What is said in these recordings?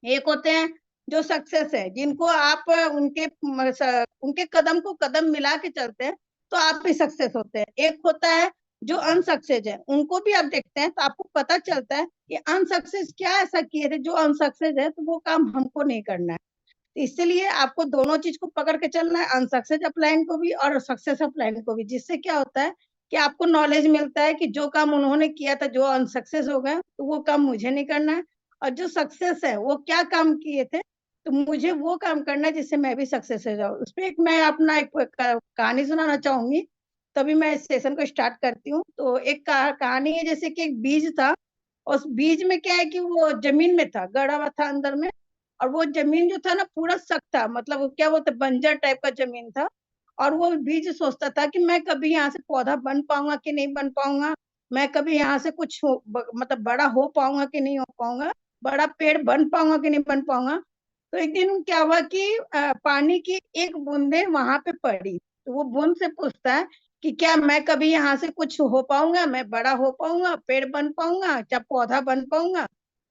एक होते हैं जो सक्सेस है, जिनको आप उनके कदम को कदम मिला के चलते हैं तो आप भी सक्सेस होते हैं। एक होता है जो अनसक्सेस है, उनको भी आप देखते हैं तो आपको पता चलता है कि अनसक्सेस क्या ऐसा किए थे जो अनसक्सेस है, तो वो काम हमको नहीं करना है। तो इसलिए आपको दोनों चीज को पकड़ के चलना है, अनसक्सेस अपलाइन को भी और सक्सेस अपलाइन को भी। जिससे क्या होता है कि आपको नॉलेज मिलता है कि जो काम उन्होंने किया था जो अनसक्सेस हो गए, तो वो काम मुझे नहीं करना है। और जो सक्सेस है वो क्या काम किए थे, तो मुझे वो काम करना है जिससे मैं भी सक्सेस हो जाऊँ। उस पर एक मैं अपना एक कहानी सुनाना चाहूंगी, तभी मैं इस सेशन को स्टार्ट करती हूँ। तो एक कहानी है, जैसे कि एक बीज था। उस बीज में क्या है कि वो जमीन में था, गड़ा हुआ था अंदर में। और वो जमीन जो था ना पूरा सख्त था, मतलब वो क्या बोलते बंजर टाइप का जमीन था। और वो बीज सोचता था कि मैं कभी यहाँ से पौधा बन पाऊंगा कि नहीं बन पाऊंगा, मैं कभी यहाँ से कुछ मतलब बड़ा हो पाऊंगा कि नहीं हो पाऊंगा, बड़ा पेड़ बन पाऊंगा कि नहीं बन पाऊंगा। तो एक दिन क्या हुआ कि पानी की एक बूंदे वहां पे पड़ी, तो वो बूंद से पूछता है कि क्या मैं कभी यहाँ से कुछ हो पाऊंगा, मैं बड़ा हो पाऊंगा, पेड़ बन पाऊंगा, क्या पौधा बन पाऊंगा।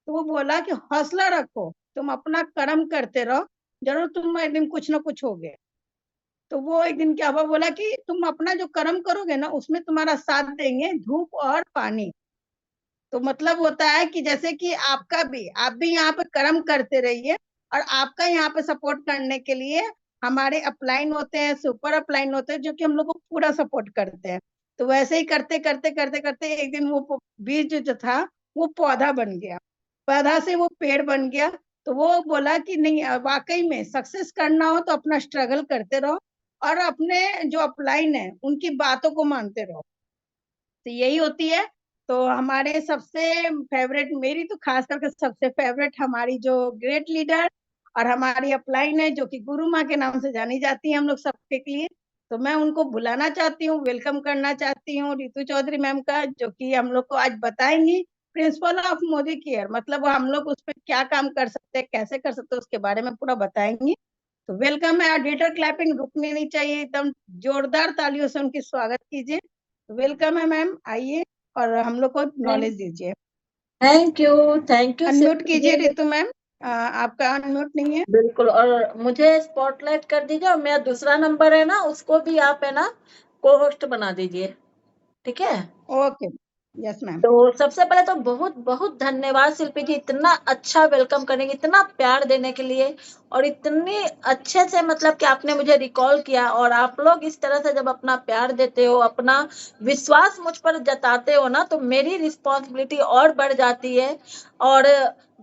तो वो बोला कि हौसला रखो, तुम अपना कर्म करते रहो, जरूर तुम एक दिन कुछ ना कुछ होगे। तो वो एक दिन क्या हुआ, बोला कि तुम अपना जो कर्म करोगे ना उसमें तुम्हारा साथ देंगे धूप और पानी। तो मतलब होता है कि जैसे कि आप भी यहाँ पे कर्म करते रहिए, और आपका यहाँ पे सपोर्ट करने के लिए हमारे अपलाइन होते हैं, सुपर अपलाइन होते हैं, जो कि हम लोग को पूरा सपोर्ट करते हैं। तो वैसे ही करते करते करते करते एक दिन वो बीज जो था वो पौधा बन गया, पौधा से वो पेड़ बन गया। तो वो बोला कि नहीं, वाकई में सक्सेस करना हो तो अपना स्ट्रगल करते रहो, और अपने जो अपलाइन है उनकी बातों को मानते रहो। तो यही होती है। तो हमारे सबसे फेवरेट, मेरी तो खास करके सबसे फेवरेट हमारी जो ग्रेट लीडर और हमारी अपलाइन है, जो कि गुरु माँ के नाम से जानी जाती है हम लोग सबके लिए। तो मैं उनको बुलाना चाहती हूँ, वेलकम करना चाहती हूँ रितु चौधरी मैम का, जो कि हम लोग को आज बताएंगी प्रिंसिपल ऑफ मोदी केयर, मतलब वो हम लोग उस पर क्या काम कर सकते हैं, कैसे कर सकते हैं, उसके बारे में पूरा बताएंगी। तो वेलकम है, ऑडिटर क्लैपिंग रुकनी नहीं चाहिए, एकदम जोरदार तालियों से उनकी स्वागत कीजिए। वेलकम है मैम, आइए और हम लोग को थैंक नॉलेज दीजिए। थैंक यू अनम्यूट कीजिए शिल्पी। रितु मैम, आपका अनम्यूट नहीं है। बिल्कुल, और मुझे स्पॉटलाइट कर दीजिए, और मेरा दूसरा नंबर है ना, उसको भी आप है ना को होस्ट बना दीजिए, ठीक है। Okay, yes ma'am. तो सबसे पहले तो बहुत बहुत धन्यवाद शिल्पी जी, इतना अच्छा वेलकम करने के, इतना प्यार देने के लिए, और इतनी अच्छे से मतलब कि आपने मुझे रिकॉल किया। और आप लोग इस तरह से जब अपना प्यार देते हो, अपना विश्वास मुझ पर जताते हो ना, तो मेरी रिस्पॉन्सिबिलिटी और बढ़ जाती है। और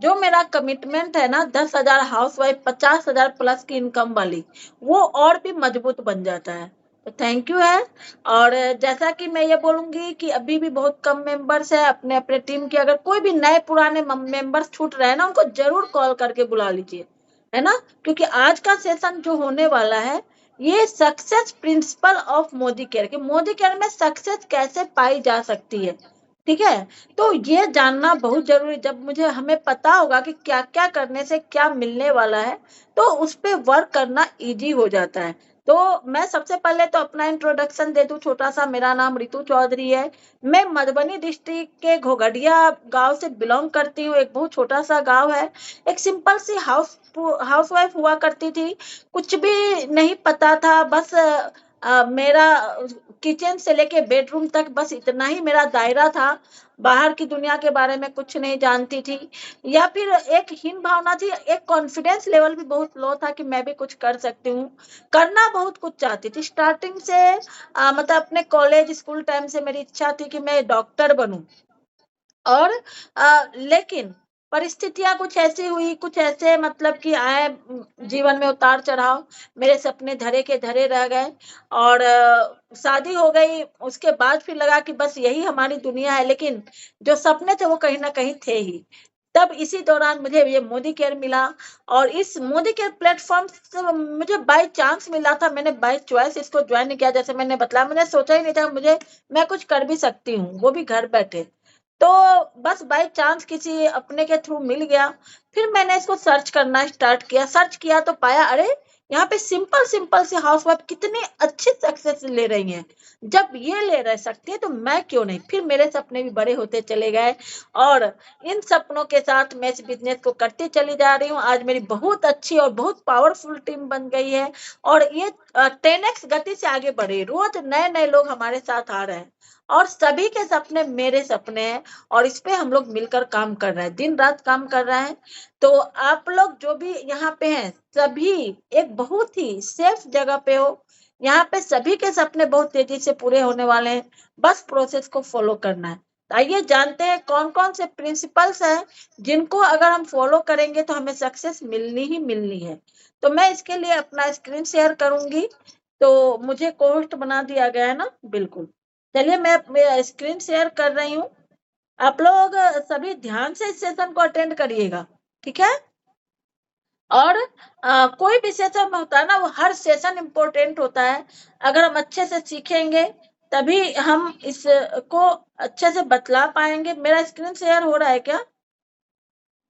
जो मेरा कमिटमेंट है ना, 10,000 हाउसवाइफ, 50,000 प्लस की इनकम वाली, वो और भी मजबूत बन जाता है। तो थैंक यू है। और जैसा कि मैं ये बोलूंगी कि अभी भी बहुत कम मेंबर्स है अपने अपने टीम के, अगर कोई भी नए पुराने मेंबर्स छूट रहे हैं ना, उनको जरूर कॉल करके बुला लीजिए, है ना। क्योंकि आज का सेशन जो होने वाला है, ये success principle of Modi care, कि मोदी केयर में सक्सेस कैसे पाई जा सकती है, ठीक है। तो ये जानना बहुत जरूरी, जब मुझे हमें पता होगा कि क्या क्या करने से क्या मिलने वाला है, तो उस पे वर्क करना इजी हो जाता है। तो मैं सबसे पहले तो अपना इंट्रोडक्शन दे दूं छोटा सा। मेरा नाम रितु चौधरी है। मैं मधुबनी डिस्ट्रिक्ट के घोघडिया गांव से बिलोंग करती हूँ। एक बहुत छोटा सा गांव है। एक सिंपल सी हाउसवाइफ हुआ करती थी। कुछ भी नहीं पता था, बस मेरा किचन से लेके बेडरूम तक बस इतना ही मेरा दायरा था। बाहर की दुनिया के बारे में कुछ नहीं जानती थी, या फिर एक हीन भावना थी, एक कॉन्फिडेंस लेवल भी बहुत लो था कि मैं भी कुछ कर सकती हूँ। करना बहुत कुछ चाहती थी स्टार्टिंग से। मतलब अपने कॉलेज स्कूल टाइम से मेरी इच्छा थी कि मैं डॉक्टर बनूं। और लेकिन परिस्थितियां कुछ ऐसी हुई, कुछ ऐसे मतलब कि आए जीवन में उतार चढ़ाव, मेरे सपने धरे के धरे रह गए। और शादी हो गई, उसके बाद फिर लगा कि बस यही हमारी दुनिया है, लेकिन जो सपने थे वो कहीं ना कहीं थे ही। तब इसी दौरान मुझे ये मोदी केयर मिला, और इस मोदी केयर प्लेटफॉर्म से मुझे बाय चांस मिला था। मैंने बाय चॉइस इसको ज्वाइन किया, जैसे मैंने बताया, मैंने सोचा ही नहीं था मैं कुछ कर भी सकती हूँ, वो भी घर बैठे। तो बस बाय चांस किसी अपने के थ्रू मिल गया। फिर मैंने इसको सर्च करना स्टार्ट किया, सर्च किया तो पाया, अरे यहाँ पे सिंपल सिंपल से हाउसवाइफ कितनी अच्छी सक्सेस ले रही हैं। जब ये ले रह सकती है तो मैं क्यों नहीं। फिर मेरे सपने भी बड़े होते चले गए और इन सपनों के साथ मैं इस बिजनेस को करती चली जा रही हूँ। आज मेरी बहुत अच्छी और बहुत पावरफुल टीम बन गई है और ये 10x गति से आगे बढ़ रही है। रोज नए नए लोग हमारे साथ आ रहे हैं और सभी के सपने मेरे सपने हैं और इस पे हम लोग मिलकर काम कर रहे हैं, दिन रात काम कर रहे हैं। तो आप लोग जो भी यहाँ पे हैं सभी एक बहुत ही सेफ जगह पे हो। यहाँ पे सभी के सपने बहुत तेजी से पूरे होने वाले हैं, बस प्रोसेस को फॉलो करना है। आइए जानते हैं कौन कौन से प्रिंसिपल्स हैं जिनको अगर हम फॉलो करेंगे तो हमें सक्सेस मिलनी ही मिलनी है। तो मैं इसके लिए अपना स्क्रीन शेयर करूंगी। तो मुझे कोहोस्ट बना दिया गया है ना, बिल्कुल। चलिए मैं स्क्रीन शेयर कर रही हूँ। आप लोग सभी ध्यान से इस सेशन को अटेंड करिएगा, ठीक है। और कोई भी सेशन होता है ना, वो हर सेशन इम्पोर्टेंट होता है। अगर हम अच्छे से सीखेंगे तभी हम इसको अच्छे से बतला पाएंगे। मेरा स्क्रीन शेयर हो रहा है क्या?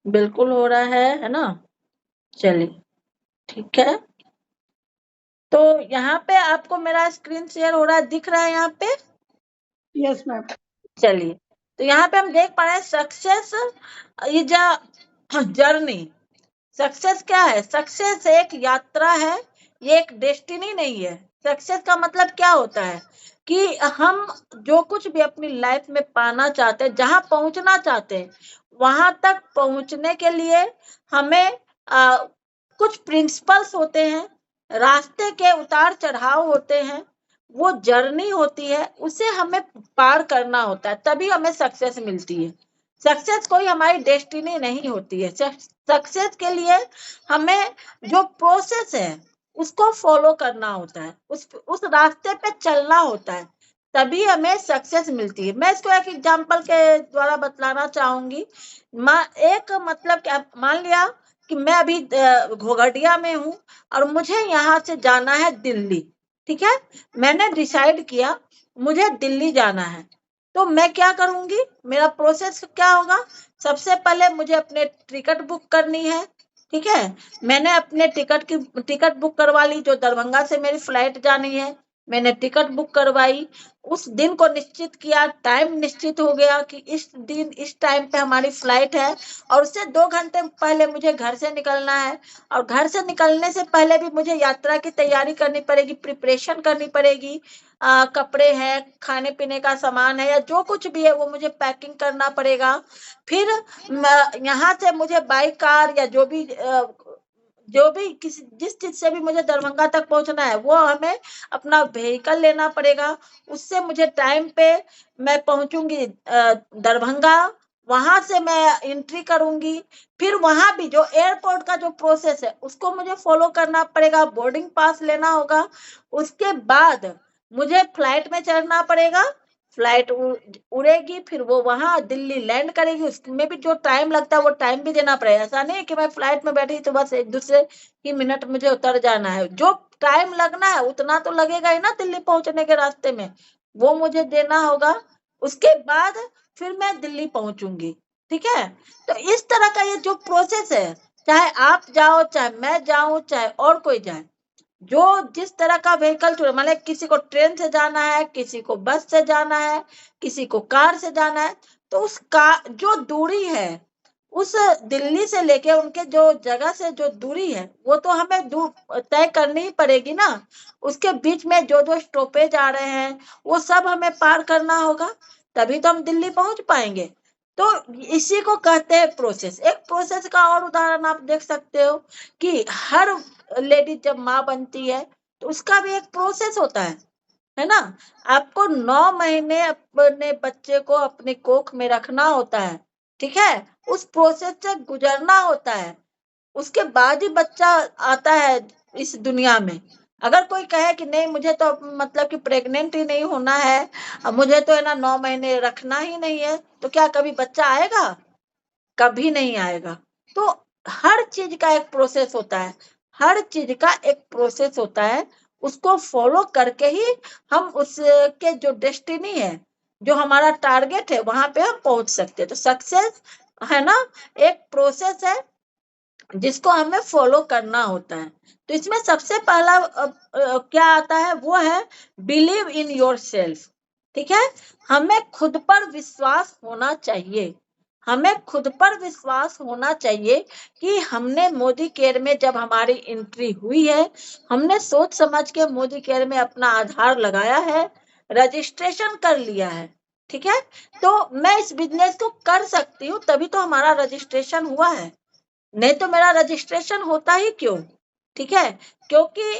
बिल्कुल हो रहा है ना। चलिए ठीक है। तो यहाँ पे आपको मेरा स्क्रीन शेयर हो रहा है, दिख रहा है यहाँ पे? Yes ma'am. चलिए, तो यहाँ पे हम देख पा रहे हैं success is a journey. Success क्या है? सक्सेस एक यात्रा है, ये एक डेस्टिनी नहीं है। सक्सेस का मतलब क्या होता है कि हम जो कुछ भी अपनी लाइफ में पाना चाहते हैं, जहां पहुंचना चाहते हैं, वहां तक पहुंचने के लिए हमें कुछ प्रिंसिपल्स होते हैं, रास्ते के उतार चढ़ाव होते हैं, वो जर्नी होती है, उसे हमें पार करना होता है, तभी हमें सक्सेस मिलती है। सक्सेस कोई हमारी डेस्टिनी नहीं होती है। सक्सेस के लिए हमें जो प्रोसेस है उसको फॉलो करना होता है, उस रास्ते पे चलना होता है, तभी हमें सक्सेस मिलती है। मैं इसको एक एग्जांपल के द्वारा बतलाना चाहूंगी। एक मतलब क्या, मान लिया कि मैं अभी घोघटिया में हूँ और मुझे यहाँ से जाना है दिल्ली, ठीक है। मैंने डिसाइड किया मुझे दिल्ली जाना है, तो मैं क्या करूंगी, मेरा प्रोसेस क्या होगा? सबसे पहले मुझे अपने टिकट बुक करनी है, ठीक है। मैंने अपने टिकट बुक करवा ली, जो दरभंगा से मेरी फ्लाइट जानी है, मैंने टिकट बुक करवाई। उस दिन को निश्चित किया, टाइम निश्चित हो गया कि इस दिन इस टाइम पे हमारी फ्लाइट है और उससे 2 घंटे पहले मुझे घर से निकलना है। और घर से निकलने से पहले भी मुझे यात्रा की तैयारी करनी पड़ेगी, प्रिपरेशन करनी पड़ेगी। कपड़े हैं, खाने पीने का सामान है या जो कुछ भी है वो मुझे पैकिंग करना पड़ेगा। फिर यहाँ से मुझे बाई कार या जो भी जिस चीज से भी मुझे दरभंगा तक पहुंचना है वो हमें अपना व्हीकल लेना पड़ेगा। उससे मुझे टाइम पे मैं पहुंचूंगी दरभंगा, वहां से मैं एंट्री करूंगी। फिर वहां भी जो एयरपोर्ट का जो प्रोसेस है उसको मुझे फॉलो करना पड़ेगा, बोर्डिंग पास लेना होगा। उसके बाद मुझे फ्लाइट में चढ़ना पड़ेगा, फ्लाइट उड़ेगी, फिर वो वहां दिल्ली लैंड करेगी। उसमें भी जो टाइम लगता है वो टाइम भी देना पड़ेगा। ऐसा नहीं है कि मैं फ्लाइट में बैठी तो बस एक दूसरे ही मिनट मुझे उतर जाना है। जो टाइम लगना है उतना तो लगेगा ही ना दिल्ली पहुंचने के रास्ते में, वो मुझे देना होगा। उसके बाद फिर मैं दिल्ली पहुंचूंगी, ठीक है। तो इस तरह का ये जो प्रोसेस है, चाहे आप जाओ, चाहे मैं जाऊं, चाहे और कोई जाए, जो जिस तरह का व्हीकल चुने, मतलब किसी को ट्रेन से जाना है, किसी को बस से जाना है, किसी को कार से जाना है, तो उस का जो दूरी है, उस दिल्ली से लेके उनके जो जगह से जो दूरी है वो तो हमें दूर तय करनी ही पड़ेगी ना। उसके बीच में जो जो स्टॉपेज आ रहे हैं वो सब हमें पार करना होगा, तभी तो हम दिल्ली पहुंच पाएंगे। तो इसी को कहते हैं प्रोसेस। एक प्रोसेस का और उदाहरण आप देख सकते हो कि हर लेडीज जब माँ बनती है तो उसका भी एक प्रोसेस होता है ना। आपको 9 महीने अपने बच्चे को अपनी कोख में रखना होता है, ठीक है। उस प्रोसेस से गुजरना होता है, उसके बाद ही बच्चा आता है इस दुनिया में। अगर कोई कहे कि नहीं मुझे तो मतलब कि प्रेग्नेंट ही नहीं होना है, अब मुझे तो है ना 9 महीने रखना ही नहीं है, तो क्या कभी बच्चा आएगा? कभी नहीं आएगा। तो हर चीज का एक प्रोसेस होता है, हर चीज का एक प्रोसेस होता है, उसको फॉलो करके ही हम उसके जो डेस्टिनी है, जो हमारा टारगेट है, वहां पे हम पहुंच सकते हैं। तो सक्सेस है ना एक प्रोसेस है, जिसको हमें फॉलो करना होता है। तो इसमें सबसे पहला क्या आता है, वो है बिलीव इन योर सेल्फ। ठीक है, हमें खुद पर विश्वास होना चाहिए। हमें खुद पर विश्वास होना चाहिए कि हमने मोदी केयर में जब हमारी एंट्री हुई है, हमने सोच समझ के मोदी केयर में अपना आधार लगाया है, रजिस्ट्रेशन कर लिया है। ठीक है, तो मैं इस बिजनेस को कर सकती हूँ, तभी तो हमारा रजिस्ट्रेशन हुआ है, नहीं तो मेरा रजिस्ट्रेशन होता ही क्यों। ठीक है, क्योंकि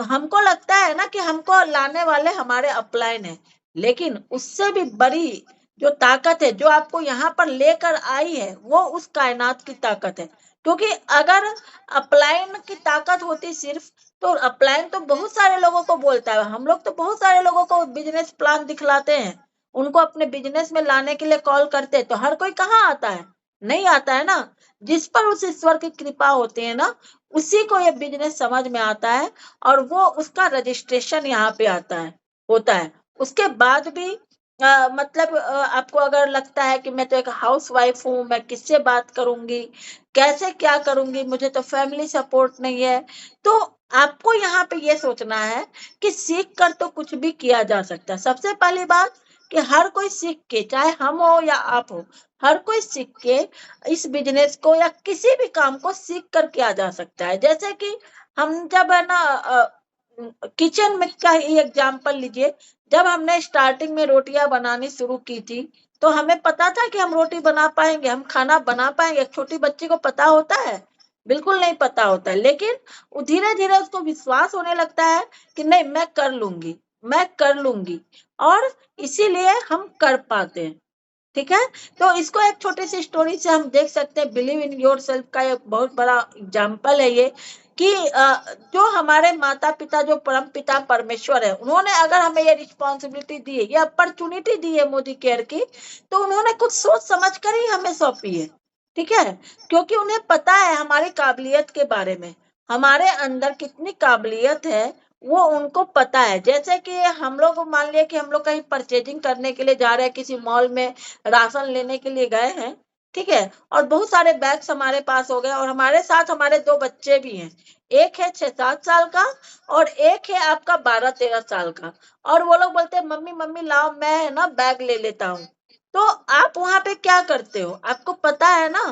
हमको लगता है ना कि हमको लाने वाले हमारे अपलाइन है, लेकिन उससे भी बड़ी जो ताकत है जो आपको यहाँ पर लेकर आई है, वो उस कायनात की ताकत है। क्योंकि अगर अपलाइन की ताकत होती सिर्फ, तो अपलाइन तो बहुत सारे लोगों को बोलता है, हम लोग तो बहुत सारे लोगों को बिजनेस प्लान दिखलाते हैं, उनको अपने बिजनेस में लाने के लिए कॉल करते हैं, तो हर कोई कहाँ आता है, नहीं आता है ना। जिस पर उस ईश्वर की कृपा होती है ना, उसी को ये बिजनेस समझ में आता है, और वो उसका रजिस्ट्रेशन यहाँ पे आता है, होता है। उसके बाद भी मतलब आपको अगर लगता है कि मैं तो एक हाउस वाइफ हूँ, मैं किससे बात करूंगी, कैसे क्या करूंगी, मुझे तो फैमिली सपोर्ट नहीं है, तो आपको यहाँ पे ये सोचना है कि सीख कर तो कुछ भी किया जा सकता है। सबसे पहली बात कि हर कोई सीख के, चाहे हम हो या आप हो, हर कोई सीख के इस बिजनेस को या किसी भी काम को सीख कर किया जा सकता है। जैसे कि हम जब है ना किचन में का ही एग्जांपल लीजिए, जब हमने स्टार्टिंग में रोटियां बनानी शुरू की थी, तो हमें पता था कि हम रोटी बना पाएंगे, हम खाना बना पाएंगे। छोटी बच्ची को पता होता है? बिल्कुल नहीं पता होता है, लेकिन धीरे धीरे उसको विश्वास होने लगता है कि नहीं, मैं कर लूंगी, मैं कर लूंगी, और इसीलिए हम कर पाते हैं। ठीक है, तो इसको एक छोटी सी स्टोरी से हम देख सकते हैं। बिलीव इन योर सेल्फ का एक बहुत बड़ा एग्जाम्पल है ये, कि जो हमारे माता पिता, जो परम पिता परमेश्वर है, उन्होंने अगर हमें ये रिस्पॉन्सिबिलिटी दी है, ये अपॉर्चुनिटी दी है मोदी केयर की, तो उन्होंने कुछ सोच समझ कर ही हमें सौंपी है। ठीक है, क्योंकि उन्हें पता है हमारी काबिलियत के बारे में, हमारे अंदर कितनी काबिलियत है वो उनको पता है। जैसे कि हम लोग मान लिया कि हम लोग कहीं परचेजिंग करने के लिए जा रहे हैं, किसी मॉल में राशन लेने के लिए गए हैं, ठीक है, और बहुत सारे बैग्स हमारे पास हो गए, और हमारे साथ हमारे 2 बच्चे भी हैं, एक है 6-7 साल का और एक है आपका 12-13 साल का, और वो लोग बोलते हैं मम्मी मम्मी लाओ, मैं है ना बैग ले लेता हूँ। तो आप वहां पे क्या करते हो? आपको पता है ना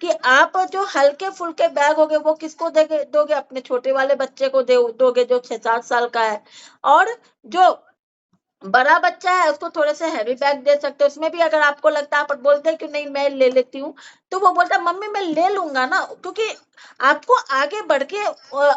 कि आप जो हल्के फुल्के बैग होगे वो किसको दोगे? अपने छोटे वाले बच्चे को दोगे जो 6-7 साल का है, और जो बड़ा बच्चा है उसको थोड़े से हैवी बैग दे सकते हो। उसमें भी अगर आपको लगता है, आप बोलते हैं कि नहीं मैं ले लेती हूँ, तो वो बोलता है मम्मी मैं ले लूंगा ना, क्योंकि आपको आगे बढ़ के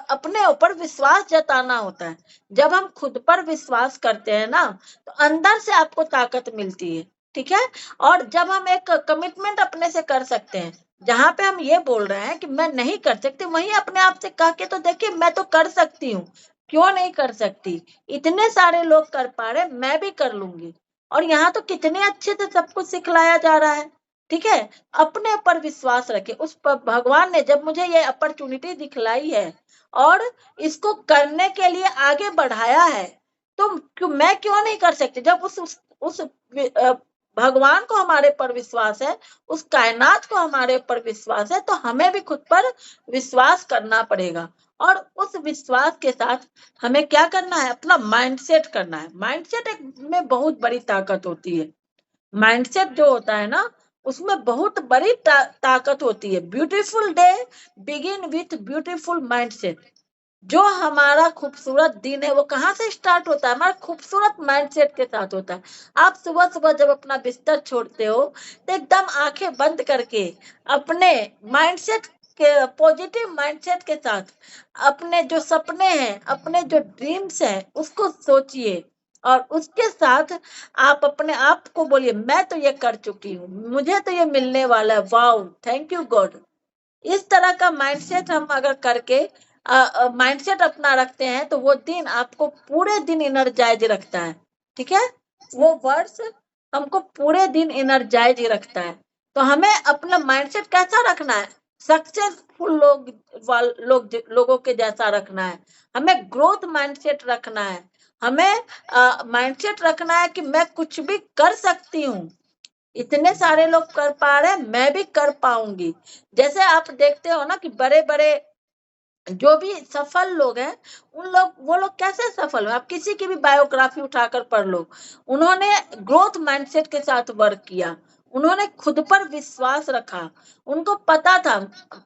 अपने ऊपर विश्वास जताना होता है। जब हम खुद पर विश्वास करते हैं ना, तो अंदर से आपको ताकत मिलती है। ठीक है, और जब हम एक कमिटमेंट अपने से कर सकते हैं, जहां पे हम ये बोल रहे हैं कि मैं नहीं कर सकती, वहीं अपने आप से कह के तो देखिए मैं तो कर सकती हूँ, क्यों नहीं कर सकती? इतने सारे लोग कर पा रहे, मैं भी कर लूंगी। और यहाँ तो कितने अच्छे से सब कुछ सिखलाया जा रहा है। ठीक है, अपने ऊपर विश्वास रखे। उस पर भगवान ने जब मुझे ये अपॉर्चुनिटी दिखलाई है और इसको करने के लिए आगे बढ़ाया है, तो मैं क्यों नहीं कर सकती? जब उस भगवान को हमारे पर विश्वास है, उस कायनात को हमारे ऊपर विश्वास है, तो हमें भी खुद पर विश्वास करना पड़ेगा। और उस विश्वास के साथ हमें क्या करना है? अपना माइंडसेट करना है। माइंडसेट में बहुत बड़ी ताकत होती है। माइंडसेट जो होता है ना, उसमें बहुत बड़ी ताकत होती है। Beautiful day begin with beautiful mindset. जो हमारा खूबसूरत दिन है वो कहाँ से स्टार्ट होता है? हमारा खूबसूरत माइंडसेट के साथ होता है। आप सुबह सुबह जब अपना बिस्तर छोड़ते हो, तो एकदम आंखें बंद करके अपने माइंडसेट के, पॉजिटिव माइंडसेट के साथ अपने जो सपने हैं, अपने जो ड्रीम्स हैं, उसको सोचिए, और उसके साथ आप अपने आप को बोलिए मैं तो ये कर चुकी हूँ, मुझे तो ये मिलने वाला है, वाओ थैंक यू गॉड। इस तरह का माइंडसेट हम अगर करके माइंडसेट अपना रखते हैं, तो वो दिन आपको पूरे दिन एनर्जाइज रखता है। ठीक है, वो वर्ड्स हमको पूरे दिन एनर्जाइज रखता है। तो हमें अपना माइंडसेट कैसा रखना है? सक्सेसफुल लोगों के जैसा रखना है। हमें ग्रोथ माइंडसेट रखना है। हमें माइंडसेट रखना है कि मैं कुछ भी कर सकती हूँ। इतने सारे लोग कर पा रहे हैं, मैं भी कर पाऊंगी। जैसे आप देखते हो ना कि बड़े बड़े जो भी सफल लोग हैं, वो लोग कैसे सफल हुए, आप किसी की भी बायोग्राफी उठाकर पढ़ लो। उन्होंने ग्रोथ माइंडसेट के साथ वर्क किया, उन्होंने खुद पर विश्वास रखा, उनको पता था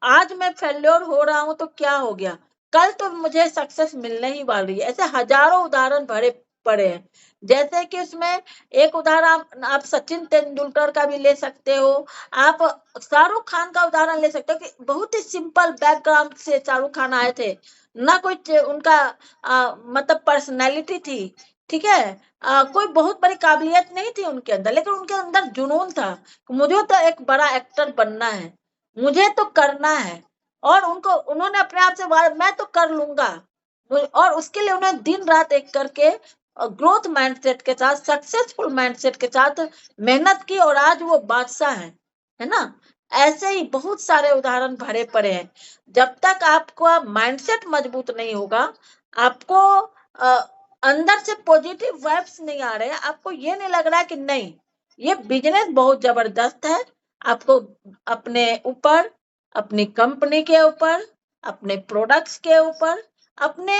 आज मैं फेल्योर हो रहा हूं तो क्या हो गया, कल तो मुझे सक्सेस मिलने ही वाली है। ऐसे हजारों उदाहरण भरे पड़े हैं। जैसे कि उसमें एक उदाहरण आप सचिन तेंदुलकर का भी ले सकते हो, आप शाहरुख खान का उदाहरण ले सकते हो कि बहुत ही सिंपल बैकग्राउंड से शाहरुख खान आए थे, ना कोई उनका मतलब पर्सनैलिटी थी, ठीक है, कोई बहुत बड़ी काबिलियत नहीं थी उनके अंदर, लेकिन उनके अंदर जुनून था, मुझे तो एक बड़ा एक्टर बनना है, मुझे तो करना है। और उन्होंने अपने आप से मैं तो कर लूंगा, और उसके लिए उन्होंने दिन रात एक करके ग्रोथ माइंडसेट के साथ, सक्सेसफुल माइंडसेट के साथ मेहनत की, और आज वो बादशाह है ना। ऐसे ही बहुत सारे उदाहरण भरे पड़े हैं। जब तक आपका माइंडसेट मजबूत नहीं होगा, आपको अंदर से पॉजिटिव वाइब्स नहीं आ रहे हैं, आपको ये नहीं लग रहा है कि नहीं ये बिजनेस बहुत जबरदस्त है, आपको अपने ऊपर, अपनी कंपनी के ऊपर, अपने प्रोडक्ट्स के ऊपर, अपने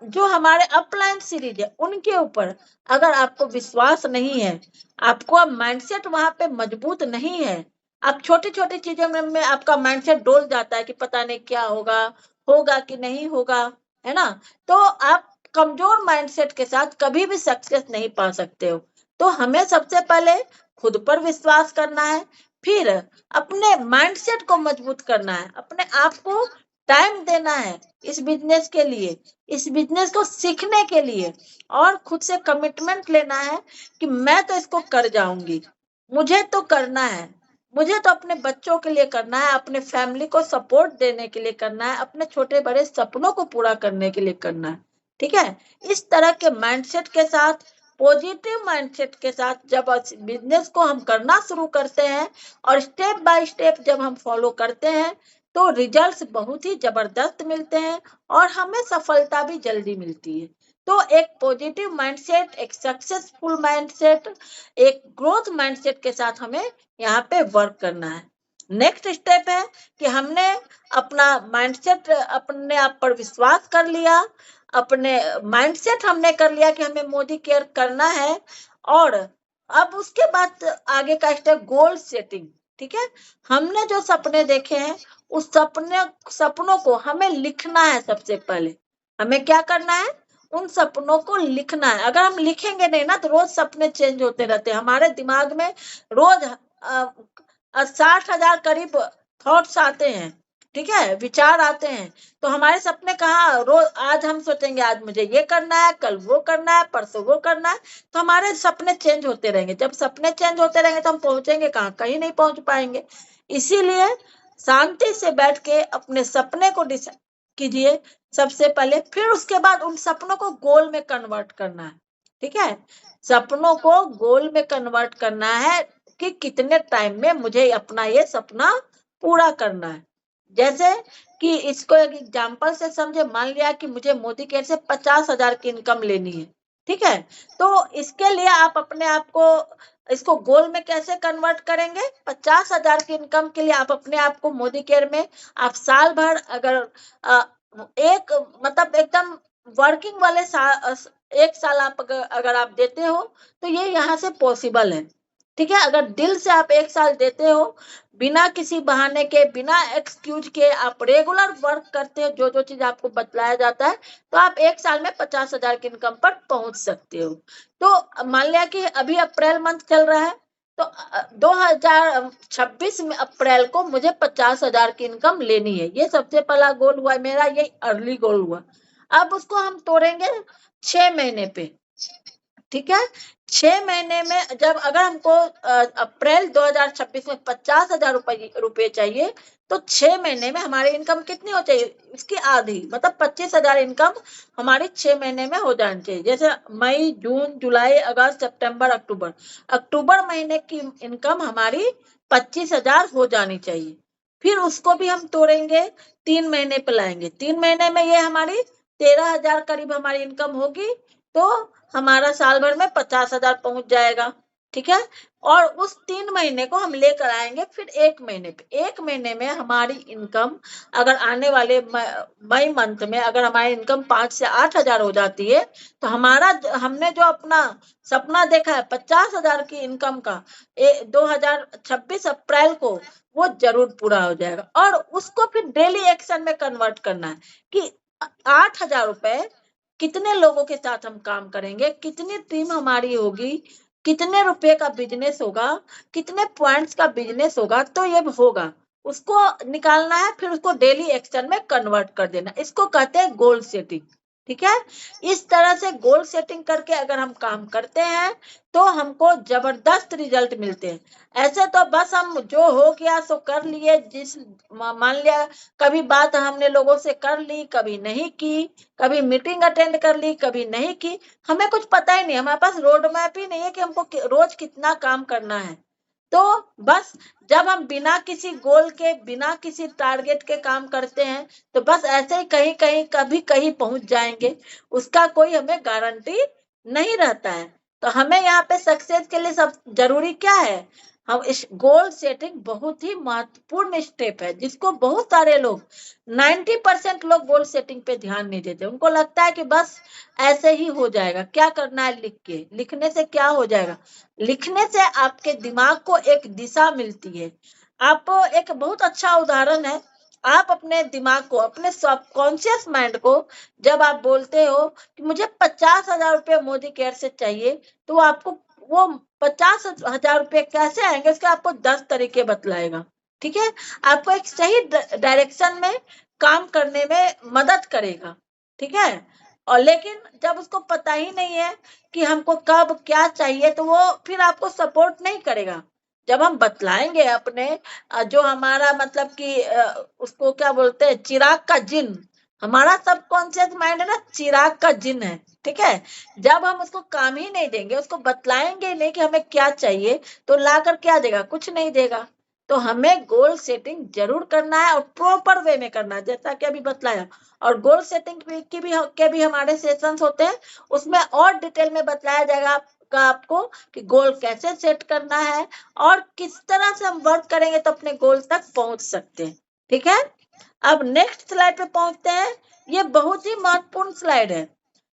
जो हमारे अपलाइन सीरीज है उनके ऊपर अगर आपको विश्वास नहीं है, आपको माइंडसेट वहां पे मजबूत नहीं है, आप छोटी छोटी चीजों में आपका माइंडसेट डोल जाता है कि पता नहीं क्या होगा, होगा कि नहीं होगा, है ना, तो आप कमजोर माइंडसेट के साथ कभी भी सक्सेस नहीं पा सकते हो। तो हमें सबसे पहले खुद पर विश्वास करना है, फिर अपने माइंडसेट को मजबूत करना है, अपने आप को टाइम देना है इस बिजनेस के लिए, इस बिजनेस को सीखने के लिए, और खुद से कमिटमेंट लेना है कि मैं तो इसको कर जाऊंगी, मुझे तो करना है, मुझे तो अपने बच्चों के लिए करना है, अपने फैमिली को सपोर्ट देने के लिए करना है, अपने छोटे बड़े सपनों को पूरा करने के लिए करना है। ठीक है, इस तरह के माइंडसेट के साथ, पॉजिटिव माइंडसेट के साथ जब बिजनेस को हम करना शुरू करते हैं और स्टेप बाय स्टेप जब हम फॉलो करते हैं, तो रिजल्ट्स बहुत ही जबरदस्त मिलते हैं और हमें सफलता भी जल्दी मिलती है। तो एक पॉजिटिव माइंडसेट, एक सक्सेसफुल माइंडसेट, एक ग्रोथ माइंडसेट के साथ हमें यहाँ पे वर्क करना है। नेक्स्ट स्टेप है कि हमने अपना माइंडसेट, अपने आप पर विश्वास कर लिया, अपने माइंडसेट हमने कर लिया कि हमें मोदी केयर करना है, और अब उसके बाद आगे का स्टेप गोल सेटिंग। ठीक है, हमने जो सपने देखे हैं उस सपनों को हमें लिखना है। सबसे पहले हमें क्या करना है, उन सपनों को लिखना है। अगर हम लिखेंगे नहीं ना तो रोज सपने चेंज होते रहते हैं हमारे दिमाग में, रोज 60,000 करीब थॉट्स आते हैं, ठीक है, विचार आते हैं। तो हमारे सपने कहाँ रोज, आज हम सोचेंगे आज मुझे ये करना है, कल वो करना है, परसों वो करना है, तो हमारे सपने चेंज होते रहेंगे। जब सपने चेंज होते रहेंगे तो हम पहुंचेंगे कहाँ, कहीं नहीं पहुंच पाएंगे। इसीलिए शांति से बैठ के अपने सपने को डिसाइड कीजिए सबसे पहले, फिर उसके बाद उन सपनों को गोल में कन्वर्ट करना है। ठीक है, सपनों को गोल में कन्वर्ट करना है कि कितने टाइम में मुझे अपना ये सपना पूरा करना है। जैसे कि इसको एक एग्जांपल से समझे, मान लिया कि मुझे मोदी केयर से 50,000 की इनकम लेनी है, ठीक है, तो इसके लिए आप अपने आप को, इसको गोल में कैसे कन्वर्ट करेंगे, 50,000 की इनकम के लिए आप अपने आप को मोदी केयर में, आप साल भर अगर एक मतलब एकदम वर्किंग वाले एक साल आप अगर आप देते हो तो ये यहाँ से पॉसिबल है। ठीक है, अगर दिल से आप एक साल देते हो, बिना किसी बहाने के, बिना एक्सक्यूज के आप रेगुलर वर्क करते हो, जो जो चीज आपको बतलाया जाता है, तो आप एक साल में 50,000 की इनकम पर पहुंच सकते हो। तो मान लिया कि अभी अप्रैल मंथ चल रहा है, तो 2026 में अप्रैल को मुझे 50,000 की इनकम लेनी है। ये सबसे पहला गोल हुआ मेरा, ये अर्ली गोल हुआ। अब उसको हम तोड़ेंगे 6 महीने पे। ठीक है, 6 महीने में जब अगर हमको अप्रैल 2026 में 50,000 रुपए चाहिए, तो 6 महीने में हमारी इनकम कितनी हो चाहिए, इसकी आधी, मतलब 25,000 इनकम हमारी 6 महीने में हो जानी चाहिए। जैसे मई, जून, जुलाई, अगस्त, सितंबर, अक्टूबर, अक्टूबर महीने की इनकम हमारी 25,000 हो जानी चाहिए। फिर उसको भी हम तोड़ेंगे, 3 महीने पे लाएंगे, 3 महीने में ये हमारी 13,000 करीब हमारी इनकम होगी, तो हमारा साल भर में 50,000 पहुंच जाएगा। ठीक है। और उस 3 महीने को हम लेकर आएंगे फिर 1 महीने पे। 1 महीने में हमारी इनकम अगर आने वाले मई मंथ में अगर हमारी इनकम 5 से 8 हजार हो जाती है तो हमारा हमने जो अपना सपना देखा है 50,000 की इनकम का 2026 अप्रैल को वो जरूर पूरा हो जाएगा। और उसको फिर डेली एक्शन में कन्वर्ट करना है कि 8,000 रुपए कितने लोगों के साथ हम काम करेंगे, कितनी टीम हमारी होगी, कितने रुपए का बिजनेस होगा, कितने पॉइंट्स का बिजनेस होगा, तो ये होगा उसको निकालना है, फिर उसको डेली एक्शन में कन्वर्ट कर देना। इसको कहते हैं गोल सेटिंग। ठीक है। इस तरह से गोल सेटिंग करके अगर हम काम करते हैं तो हमको जबरदस्त रिजल्ट मिलते हैं। ऐसे तो बस हम जो हो गया सो कर लिए, जिस मान लिया कभी बात हमने लोगों से कर ली, कभी नहीं की, कभी मीटिंग अटेंड कर ली, कभी नहीं की, हमें कुछ पता ही नहीं, हमारे पास रोड मैप ही नहीं है कि हमको रोज कितना काम करना है। तो बस जब हम बिना किसी गोल के, बिना किसी टारगेट के काम करते हैं तो बस ऐसे ही कहीं कहीं कभी कहीं पहुंच जाएंगे, उसका कोई हमें गारंटी नहीं रहता है। तो हमें यहाँ पे सक्सेस के लिए सब जरूरी क्या है, हम इस गोल सेटिंग बहुत ही महत्वपूर्ण स्टेप है, जिसको बहुत सारे लोग 90% लोग गोल सेटिंग पे ध्यान नहीं देते। उनको लगता है कि बस ऐसे ही हो जाएगा, क्या करना है लिख के, लिखने से क्या हो जाएगा। लिखने से आपके दिमाग को एक दिशा मिलती है। आप एक बहुत अच्छा उदाहरण है, आप अपने दिमाग को, अपने सबकॉन्शियस माइंड को जब आप बोलते हो कि मुझे 50,000 रुपये मोदी केयर से चाहिए, तो आपको वो 50,000 रुपये कैसे आएंगे उसके आपको 10 तरीके बतलाएगा। ठीक है। आपको एक सही डायरेक्शन में काम करने में मदद करेगा। ठीक है। और लेकिन जब उसको पता ही नहीं है कि हमको कब क्या चाहिए तो वो फिर आपको सपोर्ट नहीं करेगा। जब हम बतलाएंगे अपने जो हमारा मतलब कि उसको क्या बोलते हैं, चिराग का जिन, हमारा सबकॉन्शियस माइंड है ना, चिराग का जिन है। ठीक है। जब हम उसको काम ही नहीं देंगे, उसको बतलाएंगे नहीं कि हमें क्या चाहिए, तो लाकर क्या देगा, कुछ नहीं देगा। तो हमें गोल सेटिंग जरूर करना है और प्रॉपर वे में करना है, जैसा कि अभी बतलाया। और गोल सेटिंग के भी हमारे सेशंस होते हैं, उसमें और डिटेल में बताया जाएगा आपको कि गोल कैसे सेट करना है और किस तरह से हम वर्क करेंगे तो अपने गोल तक पहुंच सकते हैं। ठीक है। अब नेक्स्ट स्लाइड पे पहुंचते हैं। ये बहुत ही महत्वपूर्ण स्लाइड है।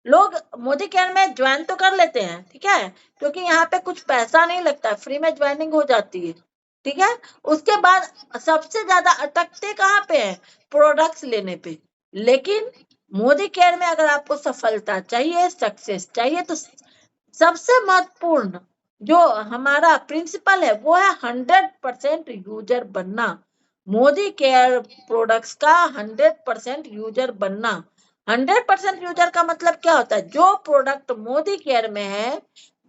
लोग मोदी केयर में ज्वाइन तो कर लेते हैं, ठीक है, क्योंकि यहाँ पे कुछ पैसा नहीं लगता, फ्री में ज्वाइनिंग हो जाती है। ठीक है। उसके बाद सबसे ज्यादा अटकते कहाँ पे है, प्रोडक्ट्स लेने पे। लेकिन मोदी केयर में अगर आपको सफलता चाहिए, सक्सेस चाहिए, तो सबसे महत्वपूर्ण जो हमारा प्रिंसिपल है वो है 100% यूजर बनना। मोदी केयर प्रोडक्ट्स का 100% यूजर बनना। 100% यूजर का मतलब क्या होता है, जो प्रोडक्ट मोदी केयर में है,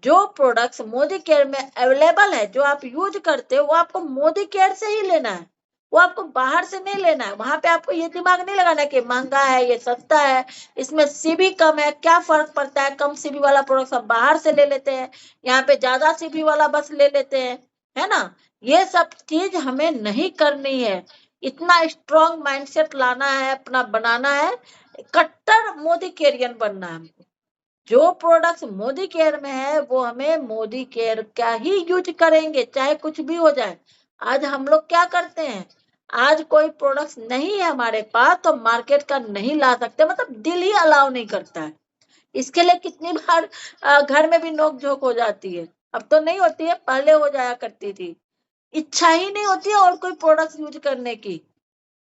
जो प्रोडक्ट्स मोदी केयर में अवेलेबल है, जो आप यूज करते हो, वो आपको मोदी केयर से ही लेना है, वो आपको बाहर से नहीं लेना है। वहां पे आपको ये दिमाग नहीं लगाना कि महंगा है, ये सस्ता है, इसमें सीबी कम है, क्या फर्क पड़ता है, कम सीबी वाला प्रोडक्ट हम बाहर से ले लेते हैं, यहाँ पे ज्यादा सीबी वाला बस ले लेते हैं, है ना। ये सब चीज हमें नहीं करनी है। इतना स्ट्रॉन्ग माइंडसेट लाना है, अपना बनाना है, कट्टर मोदी केयरियन बनना है। जो प्रोडक्ट्स मोदी केयर में है वो हमें मोदी केयर का ही यूज करेंगे, चाहे कुछ भी हो जाए। आज हम लोग क्या करते हैं, आज कोई प्रोडक्ट्स नहीं है हमारे पास तो मार्केट का नहीं ला सकते, मतलब दिल ही अलाउ नहीं करता है। इसके लिए कितनी बार घर में भी नोक झोंक हो जाती है। अब तो नहीं होती है, पहले हो जाया करती थी। इच्छा ही नहीं होती है और कोई प्रोडक्ट यूज करने की।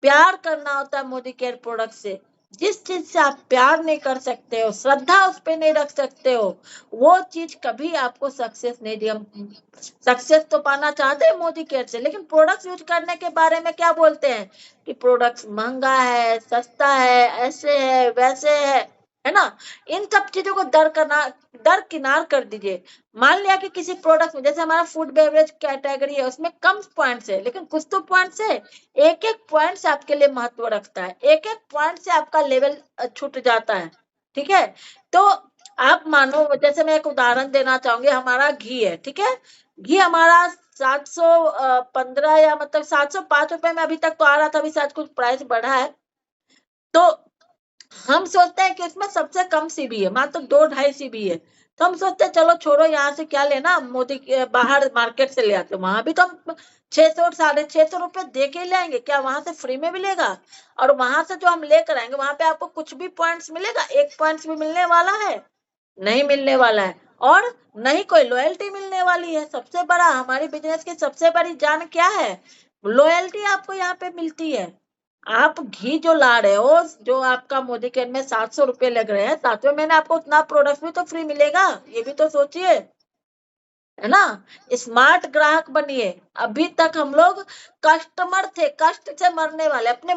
प्यार करना होता है मोदी केयर प्रोडक्ट से। जिस चीज से आप प्यार नहीं कर सकते हो, श्रद्धा उस पर नहीं रख सकते हो, वो चीज कभी आपको सक्सेस नहीं दी। हम सक्सेस तो पाना चाहते हैं मोदी केयर से, लेकिन प्रोडक्ट यूज करने के बारे में क्या बोलते हैं कि प्रोडक्ट महंगा है, सस्ता है, ऐसे है, वैसे है ना। इन सब चीजों को दरकिनार कर दीजिए। मान लिया कि किसी प्रोडक्ट में, जैसे हमारा फूड बेवरेज कैटेगरी है, उसमें कम पॉइंट्स है, लेकिन कुछ तो पॉइंट्स है, एक एक पॉइंट से आपके लिए महत्व रखता है, एक एक पॉइंट से आपका लेवल छूट जाता है। ठीक है। तो आप मानो, जैसे मैं एक उदाहरण देना चाहूंगी, हमारा घी है, ठीक है, घी हमारा 715 या मतलब 705 रुपए में अभी तक तो आ रहा था, अभी शायद कुछ प्राइस बढ़ा है। तो हम सोचते हैं कि इसमें सबसे कम सीबी है, मात्र 2-2.5 सीबी है, तो हम सोचते चलो छोड़ो, यहाँ से क्या लेना, मोदी के बाहर मार्केट से ले आते, वहां भी तो हम 600 650 रुपए दे के ले आएंगे, क्या वहां से फ्री में मिलेगा? और वहां से जो हम लेकर आएंगे वहां पे आपको कुछ भी पॉइंट्स मिलेगा? एक पॉइंट्स भी मिलने वाला है? नहीं मिलने वाला है। और नहीं कोई लॉयल्टी मिलने वाली है। सबसे बड़ा हमारी बिजनेस की सबसे बड़ी जान क्या है? लॉयल्टी आपको यहाँ पे मिलती है। आप घी जो ला रहे हो, जो आपका मोदी केयर में 700 रुपए लग रहे हैं, 7वें महीने आपको उतना प्रोडक्ट भी तो फ्री मिलेगा, ये भी तो सोचिए, है ना? स्मार्ट ग्राहक बनिए। अभी तक हम लोग कस्टमर थे, कष्ट से मरने वाले, अपने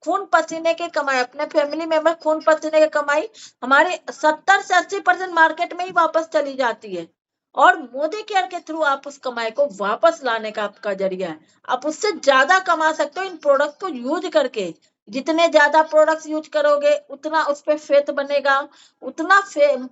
खून पसीने की कमाई, अपने फैमिली मेंबर खून पसीने की कमाई हमारी 70 से 80% मार्केट में ही वापस चली जाती है। और मोदी केयर के थ्रू आप उस कमाई को वापस लाने का आपका जरिया है। आप उससे ज्यादा कमा सकते हो इन प्रोडक्ट को यूज करके। जितने ज्यादा प्रोडक्ट्स यूज करोगे उतना उस पर फेथ बनेगा, उतना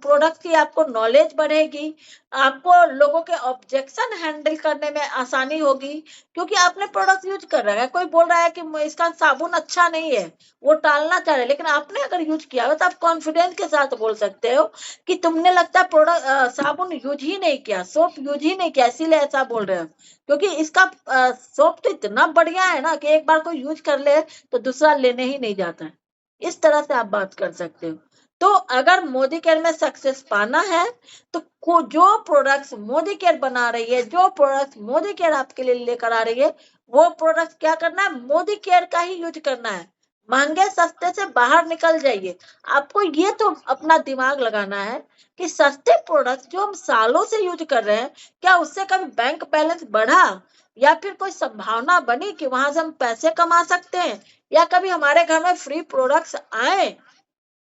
प्रोडक्ट की आपको नॉलेज बढ़ेगी, आपको लोगों के ऑब्जेक्शन हैंडल करने में आसानी होगी, क्योंकि आपने प्रोडक्ट यूज कर रहा है। कोई बोल रहा है कि इसका साबुन अच्छा नहीं है, वो टालना चाह रहे हैं, लेकिन आपने अगर यूज किया हो तो आप कॉन्फिडेंस के साथ बोल सकते हो कि तुमने लगता है प्रोडक्ट साबुन यूज ही नहीं किया, सोप यूज ही नहीं किया, इसीलिए ऐसा बोल रहे हो। क्योंकि इसका सोप तो इतना बढ़िया है ना कि एक बार कोई यूज कर ले तो दूसरा लेने ही नहीं जाता है। इस तरह से आप बात कर सकते हो। तो अगर मोदी केयर में सक्सेस पाना है तो जो प्रोडक्ट्स मोदी केयर बना रही है, जो प्रोडक्ट्स मोदी केयर आपके लिए लेकर आ रही है, वो प्रोडक्ट्स क्या करना है? मोदी केयर का ही यूज करना है। महंगे सस्ते से बाहर निकल जाइए। आपको ये तो अपना दिमाग लगाना है कि सस्ते प्रोडक्ट्स जो हम सालों से यूज कर रहे हैं, क्या उससे कभी बैंक बैलेंस बढ़ा, या फिर कोई संभावना बनी कि वहां से हम पैसे कमा सकते हैं, या कभी हमारे घर में फ्री प्रोडक्ट्स आए?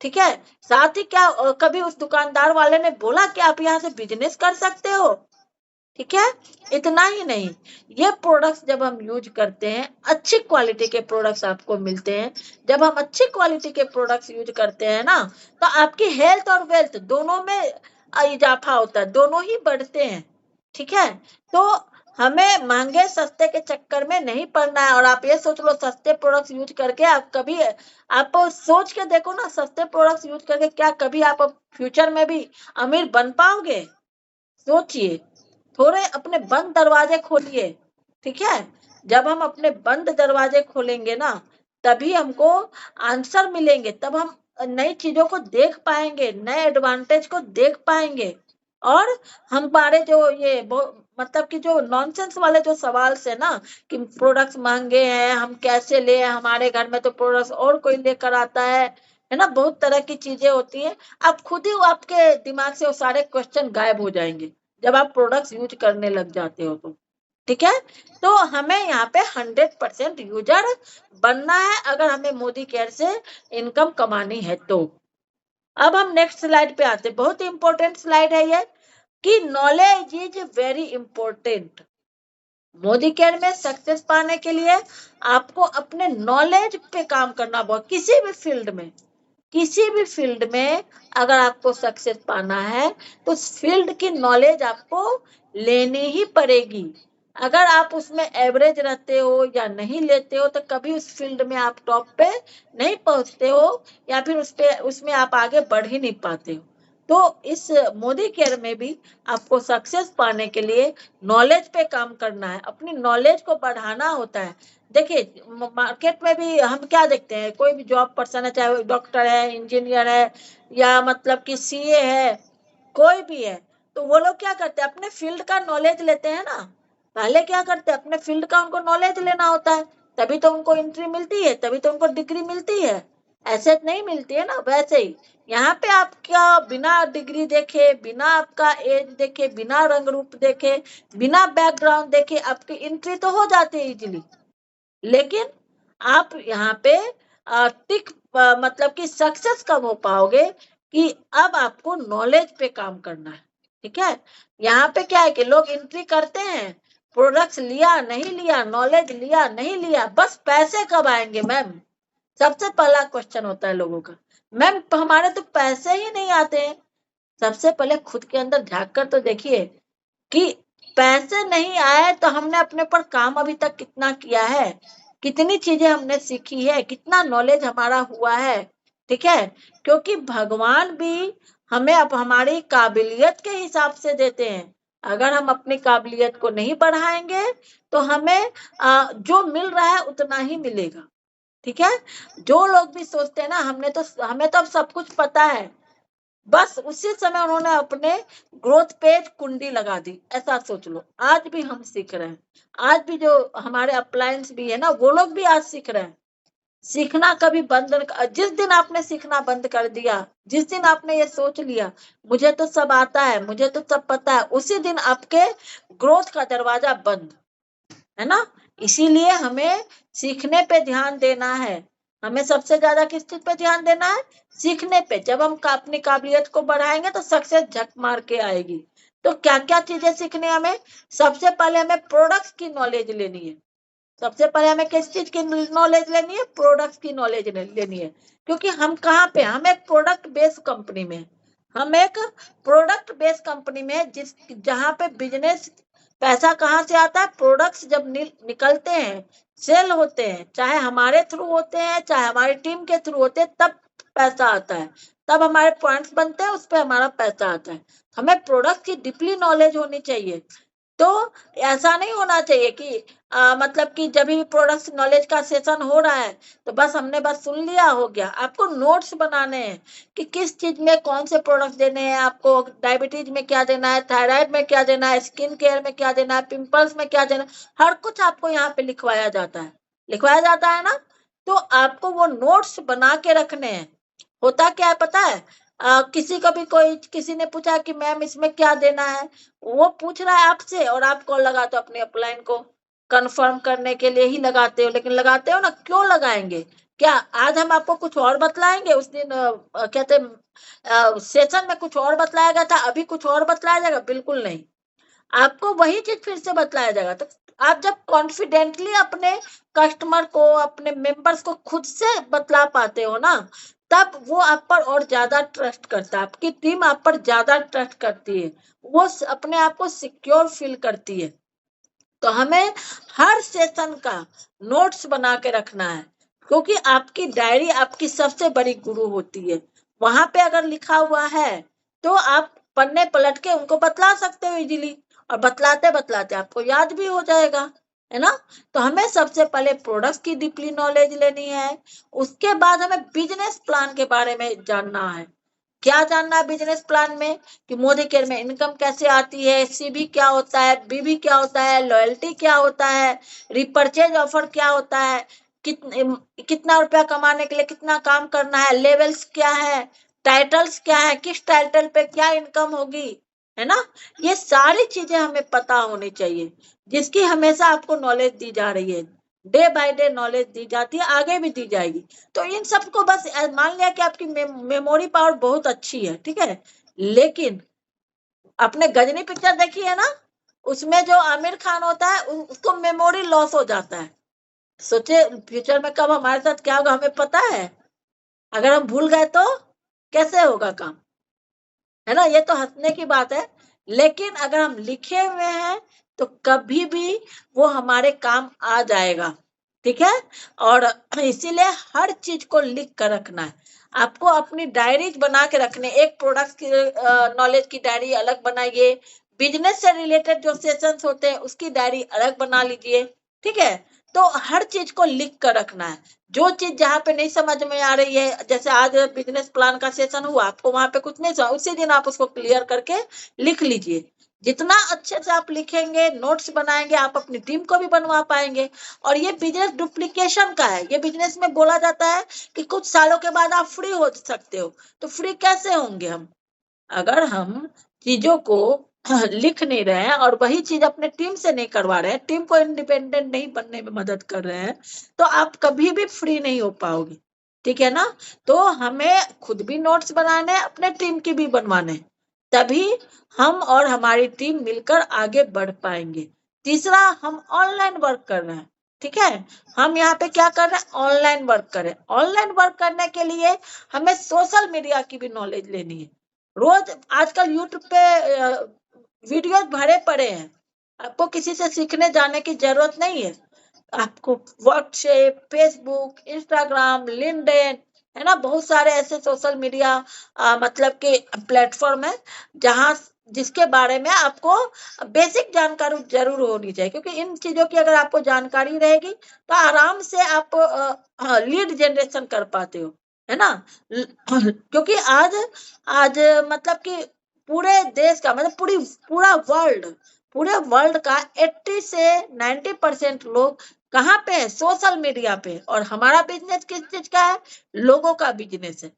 ठीक है। साथ ही क्या कभी उस दुकानदार वाले ने बोला कि आप यहाँ से बिजनेस कर सकते हो? ठीक है। इतना ही नहीं, ये प्रोडक्ट्स जब हम यूज करते हैं, अच्छी क्वालिटी के प्रोडक्ट्स आपको मिलते हैं। जब हम अच्छी क्वालिटी के प्रोडक्ट्स यूज करते हैं ना, तो आपकी हेल्थ और वेल्थ दोनों में इजाफा होता है, दोनों ही बढ़ते हैं। ठीक है। तो हमें महंगे सस्ते के चक्कर में नहीं पड़ना है। और आप ये सोच लो, सस्ते प्रोडक्ट्स यूज करके आप कभी, आप सोच के देखो ना, सस्ते प्रोडक्ट्स यूज करके क्या कभी आप फ्यूचर में भी अमीर बन पाओगे? सोचिए। थोड़े अपने बंद दरवाजे खोलिए। ठीक है। जब हम अपने बंद दरवाजे खोलेंगे ना, तभी हमको आंसर मिलेंगे, तब हम नई चीजों को देख पाएंगे, नए एडवांटेज को देख पाएंगे। और हमारे जो ये मतलब कि जो नॉनसेंस वाले जो सवाल से ना, कि प्रोडक्ट्स महंगे हैं, हम कैसे ले, हमारे घर में तो प्रोडक्ट्स और कोई लेकर आता है ना, बहुत तरह की चीजें होती हैं। आप खुद ही आपके दिमाग से वो सारे क्वेश्चन गायब हो जाएंगे जब आप प्रोडक्ट्स यूज करने लग जाते हो तो। ठीक है। तो हमें यहाँ पे 100% यूजर बनना है अगर हमें मोदी केयर से इनकम कमानी है तो। अब हम नेक्स्ट स्लाइड पे आते हैं। बहुत ही इंपॉर्टेंट स्लाइड है ये, कि knowledge is very important. Modi care में सक्सेस पाने के लिए आपको अपने नॉलेज पे काम करना बहुत, किसी भी फील्ड में, किसी भी फील्ड में अगर आपको सक्सेस पाना है तो उस फील्ड की नॉलेज आपको लेनी ही पड़ेगी। अगर आप उसमें एवरेज रहते हो या नहीं लेते हो तो कभी उस फील्ड में आप टॉप पे नहीं पहुंचते हो, या फिर उसमें आप आगे बढ़ ही नहीं पाते हो। तो इस मोदी केयर में भी आपको सक्सेस पाने के लिए नॉलेज पे काम करना है, अपनी नॉलेज को बढ़ाना होता है। देखिए, मार्केट में भी हम क्या देखते हैं, कोई भी जॉब पर्सन है, चाहे वो डॉक्टर है, इंजीनियर है, या मतलब कि सीए है, कोई भी है, तो वो लोग क्या करते हैं, अपने फील्ड का नॉलेज लेते हैं ना। पहले क्या करते हैं, अपने फील्ड का उनको नॉलेज लेना होता है, तभी तो उनको एंट्री मिलती है, तभी तो उनको डिग्री मिलती है। ऐसे नहीं मिलती है ना। वैसे ही यहाँ पे आप क्या, बिना डिग्री देखे, बिना आपका एज देखे, बिना रंग रूप देखे, बिना बैकग्राउंड देखे आपकी एंट्री तो हो जाती है इजीली। लेकिन आप यहाँ पे मतलब कि सक्सेस कब हो पाओगे, कि अब आपको नॉलेज पे काम करना है। ठीक है। यहाँ पे क्या है कि लोग एंट्री करते हैं, प्रोडक्ट्स लिया नहीं लिया, नॉलेज लिया नहीं लिया, बस पैसे कब आएंगे मैम, सबसे पहला क्वेश्चन होता है लोगों का। मैम हमारे तो पैसे ही नहीं आते हैं। सबसे पहले खुद के अंदर झांक कर तो देखिए कि पैसे नहीं आए तो हमने अपने ऊपर काम अभी तक कितना किया है, कितनी चीजें हमने सीखी है, कितना नॉलेज हमारा हुआ है। ठीक है। क्योंकि भगवान भी हमें अब हमारी काबिलियत के हिसाब से देते हैं। अगर हम अपनी काबिलियत को नहीं बढ़ाएंगे तो हमें जो मिल रहा है उतना ही मिलेगा। ठीक है, जो लोग भी सोचते हैं ना हमें तो अब सब कुछ पता है, बस उसी समय उन्होंने अपने ग्रोथ पे कुंडी लगा दी, ऐसा सोच लो। आज भी हम सीख रहे हैं, आज भी जो हमारे अप्लायंस भी है ना वो लोग भी आज सीख रहे हैं। सीखना कभी बंद जिस दिन आपने सीखना बंद कर दिया, जिस दिन आपने ये सोच लिया मुझे तो सब आता है, मुझे तो सब पता है, उसी दिन आपके ग्रोथ का दरवाजा बंद है ना। इसीलिए हमें सीखने पे ध्यान देना है। हमें सबसे ज्यादा किस चीज पे ध्यान देना है? सीखने पे। जब हम अपनी काबिलियत को बढ़ाएंगे तो सक्सेस झक मार के आएगी। तो क्या क्या चीजें सीखनी है हमें? सबसे पहले हमें प्रोडक्ट्स की नॉलेज लेनी है। सबसे पहले हमें किस चीज की नॉलेज लेनी है? प्रोडक्ट्स की नॉलेज लेनी है। क्योंकि हम कहाँ पे, हम एक प्रोडक्ट बेस्ड कंपनी में, हम एक प्रोडक्ट बेस्ड कंपनी में जहाँ पे बिजनेस पैसा कहाँ से आता है? प्रोडक्ट्स जब निकलते हैं, सेल होते हैं, चाहे हमारे थ्रू होते हैं चाहे हमारी टीम के थ्रू होते हैं, तब पैसा आता है, तब हमारे पॉइंट्स बनते हैं, उस पर हमारा पैसा आता है। हमें प्रोडक्ट की डीपली नॉलेज होनी चाहिए। तो ऐसा नहीं होना चाहिए कि मतलब कि जब भी प्रोडक्ट नॉलेज का सेशन हो रहा है तो बस हमने बस सुन लिया हो गया। आपको नोट्स बनाने हैं कि किस चीज में कौन से प्रोडक्ट देने हैं, आपको डायबिटीज में क्या देना है, थायराइड में क्या देना है, स्किन केयर में क्या देना है, पिंपल्स में क्या देना है, हर कुछ आपको यहाँ पे लिखवाया जाता है ना। तो आपको वो नोट्स बना के रखने हैं। होता क्या है पता है? किसी ने पूछा कि मैम इसमें क्या देना है, वो पूछ रहा है आपसे और आप कॉल लगाते हो अपने अपलाइन को कंफर्म करने के लिए ही लगाते हो। लेकिन लगाते हो ना, क्यों लगाएंगे? क्या आज हम आपको कुछ और बतलाएंगे? उस दिन कहते सेशन में कुछ और बतलाया गया था, अभी कुछ और बतलाया जाएगा? बिल्कुल नहीं, आपको वही चीज फिर से बतलाया जाएगा। तो आप जब कॉन्फिडेंटली अपने कस्टमर को, अपने मेंबर्स को खुद से बतला पाते हो ना, तब वो आप पर और ज्यादा ट्रस्ट करता है, आपकी टीम आप पर ज्यादा ट्रस्ट करती है, वो अपने आप को सिक्योर फील करती है। तो हमें हर सेशन का नोट्स बना के रखना है, क्योंकि आपकी डायरी आपकी सबसे बड़ी गुरु होती है। वहां पे अगर लिखा हुआ है तो आप पन्ने पलट के उनको बतला सकते हो इजीली, और बतलाते बतलाते आपको याद भी हो जाएगा, है ना। तो हमें सबसे पहले प्रोडक्ट्स की डीपली नॉलेज लेनी है। उसके बाद हमें बिजनेस प्लान के बारे में जानना है। क्या जानना है बिजनेस प्लान में? कि मोदी केयर में इनकम कैसे आती है, सीबी क्या होता है, बीबी क्या होता है, लॉयल्टी क्या होता है, रिपर्चेज ऑफर क्या होता है, कितना रुपया कमाने के लिए कितना काम करना है, लेवल्स क्या है, टाइटल्स क्या है, किस टाइटल पे क्या इनकम होगी, है ना। ये सारी चीजें हमें पता होनी चाहिए, जिसकी हमेशा आपको नॉलेज दी जा रही है, डे बाय डे नॉलेज दी जाती है, आगे भी दी जाएगी। तो इन सबको बस मान लिया कि आपकी मेमोरी पावर बहुत अच्छी है, ठीक है, लेकिन आपने गजनी पिक्चर देखी है ना, उसमें जो आमिर खान होता है उसको मेमोरी लॉस हो जाता है। सोचे फ्यूचर में कब हमारे साथ क्या होगा हमें पता है? अगर हम भूल गए तो कैसे होगा काम, है ना। ये तो हंसने की बात है, लेकिन अगर हम लिखे हुए हैं तो कभी भी वो हमारे काम आ जाएगा, ठीक है। और इसीलिए हर चीज को लिख कर रखना है। आपको अपनी डायरीज बना के रखने, एक प्रोडक्ट की नॉलेज की डायरी अलग बनाइए, बिजनेस से रिलेटेड जो सेशंस होते हैं उसकी डायरी अलग बना लीजिए, ठीक है। तो हर चीज को लिख कर रखना है। जो चीज जहाँ पे नहीं समझ में आ रही है, जैसे आज बिजनेस प्लान का सेशन हुआ, आपको वहां पे कुछ नहीं समझ, उसी दिन आप उसको क्लियर करके लिख लीजिए। जितना अच्छे से आप लिखेंगे, नोट्स बनाएंगे, आप अपनी टीम को भी बनवा पाएंगे। और ये बिजनेस डुप्लीकेशन का है। ये बिजनेस में बोला जाता है कि कुछ सालों के बाद आप फ्री हो सकते हो। तो फ्री कैसे होंगे हम? अगर हम चीजों को लिख नहीं रहे हैं और वही चीज अपने टीम से नहीं करवा रहे हैं, टीम को इंडिपेंडेंट नहीं बनने में मदद कर रहे हैं, तो आप कभी भी फ्री नहीं हो पाओगे, ठीक है ना। तो हमें खुद भी नोट्स बनाने, अपने टीम की भी बनवाने, तभी हम और हमारी टीम मिलकर आगे बढ़ पाएंगे। तीसरा, हम ऑनलाइन वर्क कर रहे हैं, ठीक है। हम यहाँ पे क्या कर रहे हैं? ऑनलाइन वर्क कर रहे हैं। ऑनलाइन वर्क करने के लिए हमें सोशल मीडिया की भी नॉलेज लेनी है। रोज आजकल यूट्यूब पे वीडियोस भरे पड़े हैं, आपको किसी से सीखने जाने की जरूरत नहीं है। आपको व्हाट्सएप, फेसबुक, इंस्टाग्राम, लिंक्डइन, है ना। बहुत सारे ऐसे सोशल मीडिया मतलब के प्लेटफॉर्म है जहाँ जिसके बारे में आपको बेसिक जानकारी जरूर होनी चाहिए, क्योंकि इन चीजों की अगर आपको जानकारी रहेगी तो आराम से आप लीड जनरेशन कर पाते हो, है ना। क्योंकि आज आज मतलब कि पूरे देश का मतलब पूरे वर्ल्ड का 80 से 90% लोग कहाँ पे है, सोशल मीडिया पे। और हमारा बिजनेस किस चीज का है, लोगों का बिजनेस है।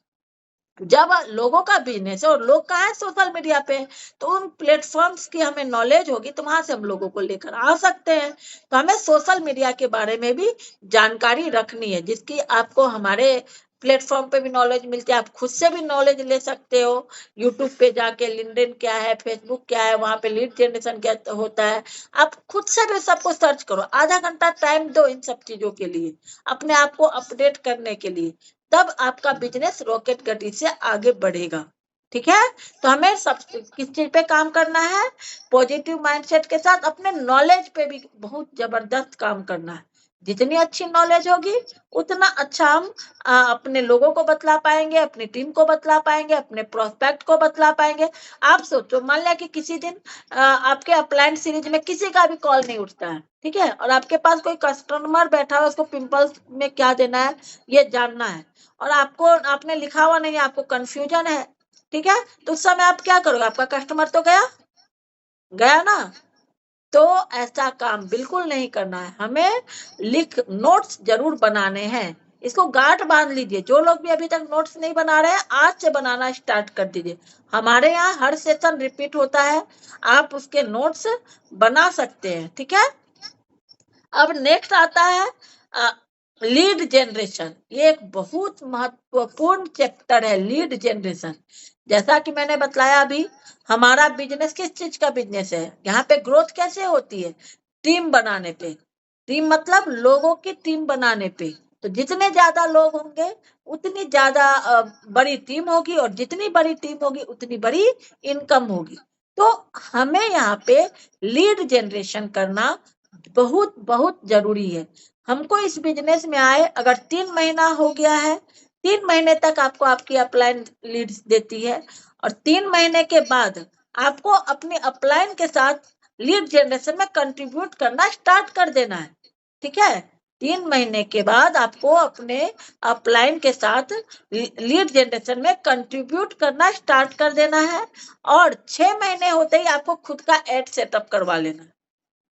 जब लोगों का बिजनेस है और लोग कहाँ है, सोशल मीडिया पे, तो उन प्लेटफॉर्म्स की हमें नॉलेज होगी तो वहां से हम लोगों को लेकर आ सकते हैं। तो हमें सोशल मीडिया के बारे में भी जानकारी रखनी है, जिसकी आपको हमारे प्लेटफॉर्म पे भी नॉलेज मिलती है। आप खुद से भी नॉलेज ले सकते हो, यूट्यूब पे जाके लिंक्डइन क्या है, फेसबुक क्या है, वहां पे लीड जनरेशन क्या होता है, आप खुद से भी सबको सर्च करो। आधा घंटा टाइम दो इन सब चीजों के लिए, अपने आप को अपडेट करने के लिए, तब आपका बिजनेस रॉकेट गति से आगे बढ़ेगा। ठीक है। तो हमें सब किस चीज पे काम करना है, पॉजिटिव माइंडसेट के साथ अपने नॉलेज पे भी बहुत जबरदस्त काम करना है। जितनी अच्छी नॉलेज होगी उतना अच्छा हम अपने लोगों को बतला पाएंगे, अपनी टीम को बतला पाएंगे, अपने प्रोस्पेक्ट को बतला पाएंगे। आप सोचो, मान लिया कि किसी दिन आपके अपलाइन सीरीज में किसी का भी कॉल नहीं उठता है, ठीक है, और आपके पास कोई कस्टमर बैठा है, उसको पिंपल्स में क्या देना है ये जानना है, और आपको आपने लिखा हुआ नहीं है, आपको कंफ्यूजन है, ठीक है, तो उस समय आप क्या करोगे, आपका कस्टमर तो गया ना। तो ऐसा काम बिल्कुल नहीं करना है, हमें नोट्स जरूर बनाने हैं। इसको गांठ बांध लीजिए, जो लोग भी अभी तक नोट्स नहीं बना रहे हैं आज से बनाना स्टार्ट कर दीजिए। हमारे यहाँ हर सेशन रिपीट होता है, आप उसके नोट्स बना सकते हैं। ठीक है। अब नेक्स्ट आता है लीड जनरेशन। ये एक बहुत महत्वपूर्ण चैप्टर है, लीड जनरेशन। जैसा कि मैंने बतलाया अभी, हमारा बिजनेस किस चीज का बिजनेस है, यहाँ पे ग्रोथ कैसे होती है, टीम बनाने पे। टीम मतलब लोगों की टीम बनाने पे। तो जितने ज्यादा लोग होंगे उतनी ज्यादा बड़ी टीम होगी, और जितनी बड़ी टीम होगी उतनी बड़ी इनकम होगी। तो हमें यहाँ पे लीड जनरेशन करना बहुत बहुत जरूरी है। हमको इस बिजनेस में आए अगर 3 महीना हो गया है, 3 महीने तक आपको आपकी अपलाइन लीड्स देती है, और 3 महीने के बाद आपको अपने अपलाइन के साथ लीड जनरेशन में कंट्रीब्यूट करना स्टार्ट कर देना है। ठीक है। 3 महीने के बाद आपको अपने अपलाइन के साथ लीड जनरेशन में कंट्रीब्यूट करना स्टार्ट कर देना है, और 6 महीने होते ही आपको खुद का एड सेटअप करवा लेना है।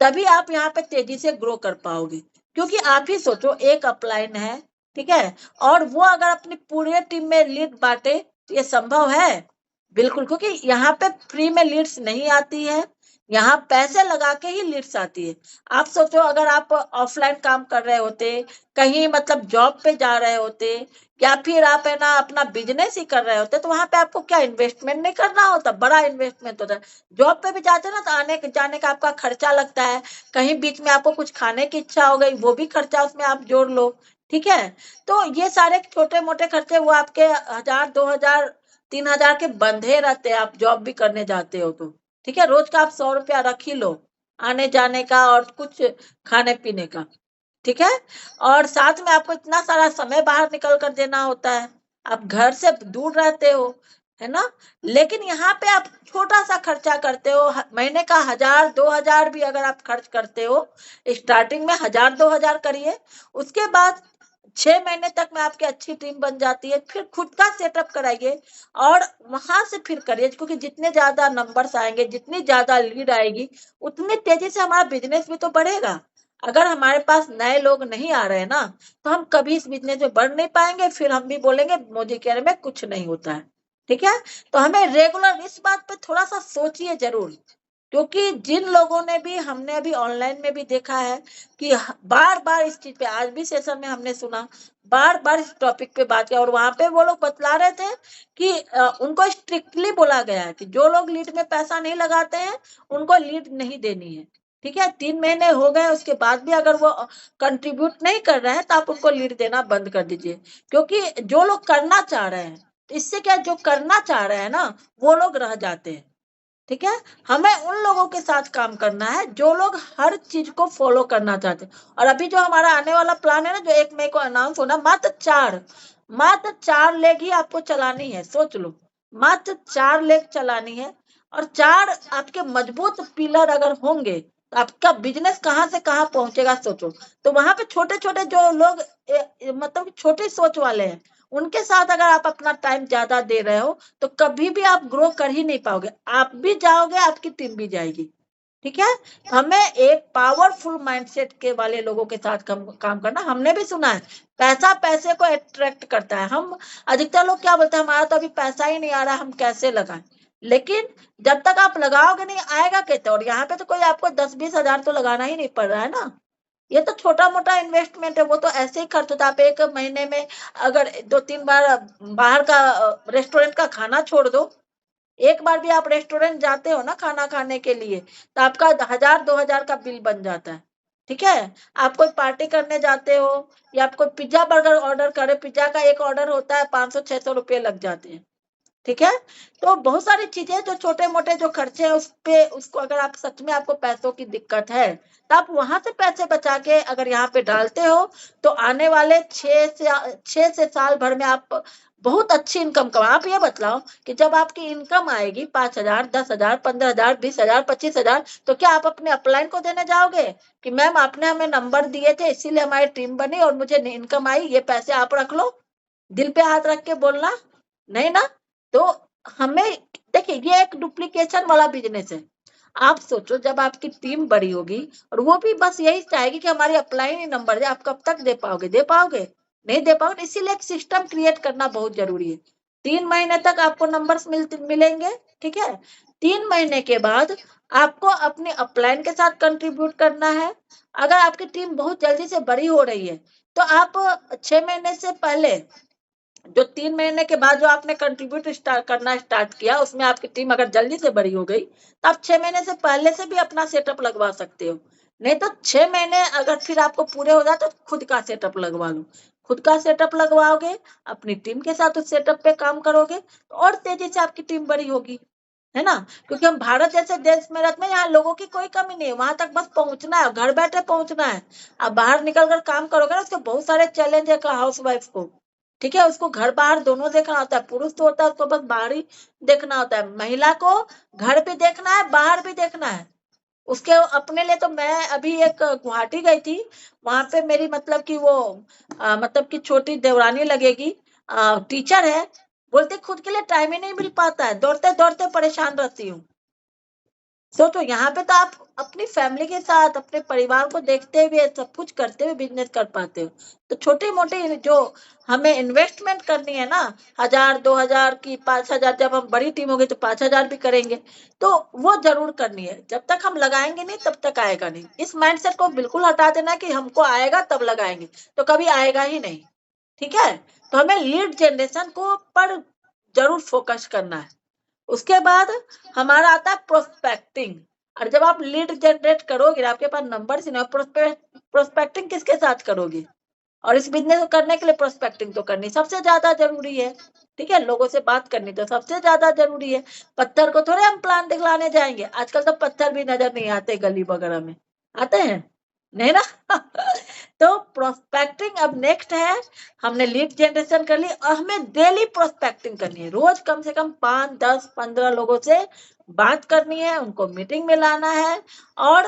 तभी आप यहाँ पे तेजी से ग्रो कर पाओगे। क्योंकि आप ही सोचो, एक अपलाइन है, ठीक है, और वो अगर अपनी पूरे टीम में लीड बांटे तो ये संभव है? बिल्कुल, क्योंकि यहाँ पे फ्री में लीड्स नहीं आती है, यहाँ पैसे लगा के ही लीड्स आती है। आप सोचो, अगर आप ऑफलाइन काम कर रहे होते, कहीं मतलब जॉब पे जा रहे होते, या फिर आप है ना अपना बिजनेस ही कर रहे होते, तो वहां पे आपको क्या इन्वेस्टमेंट नहीं करना होता, बड़ा इन्वेस्टमेंट होता है। जॉब पे भी जाते ना तो आने जाने का आपका खर्चा लगता है, कहीं बीच में आपको कुछ खाने की इच्छा हो गई, वो भी खर्चा उसमें आप जोड़ लो। ठीक है। तो ये सारे छोटे मोटे खर्चे वो आपके 1000, 2000, 3000 के बंधे रहते हैं, आप जॉब भी करने जाते हो तो। ठीक है। रोज का आप 100 रुपया रख ही लो, आने जाने का और कुछ खाने पीने का। ठीक है। और साथ में आपको इतना सारा समय बाहर निकल कर देना होता है, आप घर से दूर रहते हो, है ना। लेकिन यहाँ पे आप छोटा सा खर्चा करते हो, महीने का 1000, 2000 भी अगर आप खर्च करते हो, स्टार्टिंग में 1000, 2000 करिए, उसके बाद 6 महीने तक में आपकी अच्छी टीम बन जाती है, फिर खुद का सेटअप कराइए और वहां से फिर करिए। क्योंकि जितने ज्यादा नंबर्स आएंगे, जितनी ज्यादा लीड आएगी, उतनी तेजी से हमारा बिजनेस भी तो बढ़ेगा। अगर हमारे पास नए लोग नहीं आ रहे ना, तो हम कभी इस बिजनेस में बढ़ नहीं पाएंगे, फिर हम भी बोलेंगे मोदी कह रहे में कुछ नहीं होता है। ठीक है। तो हमें रेगुलर इस बात पे थोड़ा सा सोचिए जरूर, क्योंकि जिन लोगों ने भी, हमने अभी ऑनलाइन में भी देखा है कि बार बार इस चीज पे, आज भी सेशन में हमने सुना, बार बार इस टॉपिक पे बात किया, और वहां पे वो लोग बतला रहे थे कि उनको स्ट्रिक्टली बोला गया है कि जो लोग लीड में पैसा नहीं लगाते हैं उनको लीड नहीं देनी है। ठीक है। 3 महीने हो गए, उसके बाद भी अगर वो कंट्रीब्यूट नहीं कर रहे हैं तो आप उनको लीड देना बंद कर दीजिए। क्योंकि जो लोग करना चाह रहे हैं, इससे क्या, जो करना चाह रहे हैं ना वो लोग रह जाते हैं। ठीक है। हमें उन लोगों के साथ काम करना है जो लोग हर चीज को फॉलो करना चाहते हैं। और अभी जो हमारा आने वाला प्लान है ना, जो 1 मई को अनाउंस होना, मात्र मात्र 4 लेग ही आपको चलानी है, सोच लो, मात्र 4 लेग चलानी है। और 4 आपके मजबूत पिलर अगर होंगे तो आपका बिजनेस कहाँ से कहाँ पहुंचेगा, सोचो। तो वहां पे छोटे छोटे जो लोग मतलब छोटी सोच वाले हैं, उनके साथ अगर आप अपना टाइम ज्यादा दे रहे हो तो कभी भी आप ग्रो कर ही नहीं पाओगे। आप भी जाओगे, आपकी टीम भी जाएगी। ठीक है, हमें एक पावरफुल माइंडसेट के वाले लोगों के साथ काम करना। हमने भी सुना है पैसा पैसे को अट्रैक्ट करता है। हम अधिकतर लोग क्या बोलते हैं, हमारा तो अभी पैसा ही नहीं आ रहा, हम कैसे लगाएं। लेकिन जब तक आप लगाओगे नहीं, आएगा कैसे। और यहाँ पे तो कोई आपको 10-20 हजार तो लगाना ही नहीं पड़ रहा है ना। ये तो छोटा मोटा इन्वेस्टमेंट है, वो तो ऐसे ही खर्च होता है। आप एक महीने में अगर 2-3 बार बाहर का रेस्टोरेंट का खाना छोड़ दो, एक बार भी आप रेस्टोरेंट जाते हो ना खाना खाने के लिए, तो आपका 1000-2000 का बिल बन जाता है। ठीक है, आप कोई पार्टी करने जाते हो या आप कोई पिज्जा बर्गर ऑर्डर करे, पिज्जा का एक ऑर्डर होता है 500-600 रुपये लग जाते हैं। ठीक है, तो बहुत सारी चीजें जो छोटे मोटे जो खर्चे हैं उस पे, उसको अगर आप सच में आपको पैसों की दिक्कत है तो आप वहां से पैसे बचा के अगर यहाँ पे डालते हो, तो आने वाले 6 से साल भर में आप बहुत अच्छी इनकम कमा। आप ये बतलाओ कि जब आपकी इनकम आएगी 5,000, 10,000, 15,000, 20,000, 25,000, तो क्या आप अपने अपलाइन को देने जाओगे कि मैम आपने हमें नंबर दिए थे इसीलिए हमारी टीम बनी और मुझे इनकम आई, ये पैसे आप रख लो। दिल पे हाथ रख के बोलना, नहीं ना। तो हमें देखिए, ये एक डुप्लीकेशन वाला बिजनेस है। आप सोचो जब आपकी टीम बड़ी होगी और वो भी बस यही चाहेगी कि हमारी अपलाइन ही नंबर है, आप कब तक दे पाओगे, दे पाओगे नहीं दे पाओगे। इसीलिए एक सिस्टम क्रिएट करना बहुत जरूरी है। 3 महीने तक आपको नंबर्स मिलेंगे। ठीक है, 3 महीने के बाद आपको अपनी अपलाइन के साथ कंट्रीब्यूट करना है। अगर आपकी टीम बहुत जल्दी से बड़ी हो रही है तो आप 6 महीने से पहले, जो 3 महीने के बाद जो आपने कंट्रीब्यूट करना स्टार्ट किया, उसमें आपकी टीम अगर जल्दी से बड़ी हो गई तो आप 6 महीने से पहले से भी अपना सेटअप लगवा सकते हो। नहीं तो 6 महीने अगर फिर आपको पूरे हो जाए तो खुद का सेटअप लगवा लो। खुद का सेटअप लगवाओगे, अपनी टीम के साथ उस सेटअप पे काम करोगे तो और तेजी से आपकी टीम बड़ी होगी, है ना। क्योंकि हम भारत जैसे देश में रहते हैं, यहाँ लोगों की कोई कमी नहीं है, वहां तक बस पहुंचना है, घर बैठे पहुंचना है। आप बाहर निकल कर काम करोगे ना, उसके बहुत सारे चैलेंज है हाउस वाइफ को। ठीक है, उसको घर बाहर दोनों देखना होता है। पुरुष तो होता है उसको बस बाहर ही देखना होता है, महिला को घर भी देखना है, बाहर भी देखना है। उसके अपने लिए तो मैं अभी एक गुवाहाटी गई थी, वहां पे मेरी मतलब कि वो मतलब कि छोटी देवरानी लगेगी, टीचर है। बोलते खुद के लिए टाइम ही नहीं मिल पाता है, दौड़ते दौड़ते परेशान रहती हूँ। सोचो यहाँ पे तो आप अपनी फैमिली के साथ अपने परिवार को देखते हुए सब कुछ करते हुए बिजनेस कर पाते हो। तो छोटे मोटे जो हमें इन्वेस्टमेंट करनी है ना, 1,000-2,000 की 5,000, जब हम बड़ी टीम होगी तो 5,000 भी करेंगे, तो वो जरूर करनी है। जब तक हम लगाएंगे नहीं तब तक आएगा नहीं। इस माइंडसेट को बिल्कुल हटा देना कि हमको आएगा तब लगाएंगे, तो कभी आएगा ही नहीं। ठीक है, तो हमें लीड जनरेशन को पर जरूर फोकस करना है। उसके बाद हमारा आता है प्रोस्पेक्टिंग। और जब आप लीड जनरेट करोगे, आपके पास नंबर से ना, प्रोस्पेक्टिंग किसके साथ करोगे। और इस बिजनेस को करने के लिए प्रोस्पेक्टिंग तो करनी सबसे ज्यादा जरूरी है। ठीक है, लोगों से बात करनी तो सबसे ज्यादा जरूरी है। पत्थर को थोड़े हम प्लान दिखलाने जाएंगे, आजकल तो पत्थर भी नजर नहीं आते गली वगैरह में, आते हैं नहीं ना। तो प्रोस्पेक्टिंग अब नेक्स्ट है। हमने लीड जनरेशन कर ली और हमें डेली प्रोस्पेक्टिंग करनी है। रोज कम से कम 5, 10, 15 लोगों से बात करनी है, उनको मीटिंग में लाना है और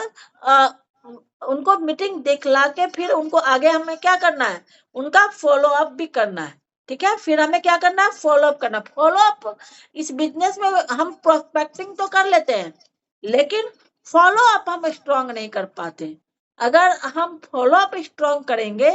उनको मीटिंग दिखला के फिर उनको आगे हमें क्या करना है, उनका फॉलो अप भी करना है। ठीक है, फिर हमें क्या करना है, फॉलो अप करना। फॉलो अप इस बिजनेस में हम प्रोस्पेक्टिंग तो कर लेते हैं, लेकिन फॉलो अप हम स्ट्रांग नहीं कर पाते। अगर हम फॉलो अप स्ट्रांग करेंगे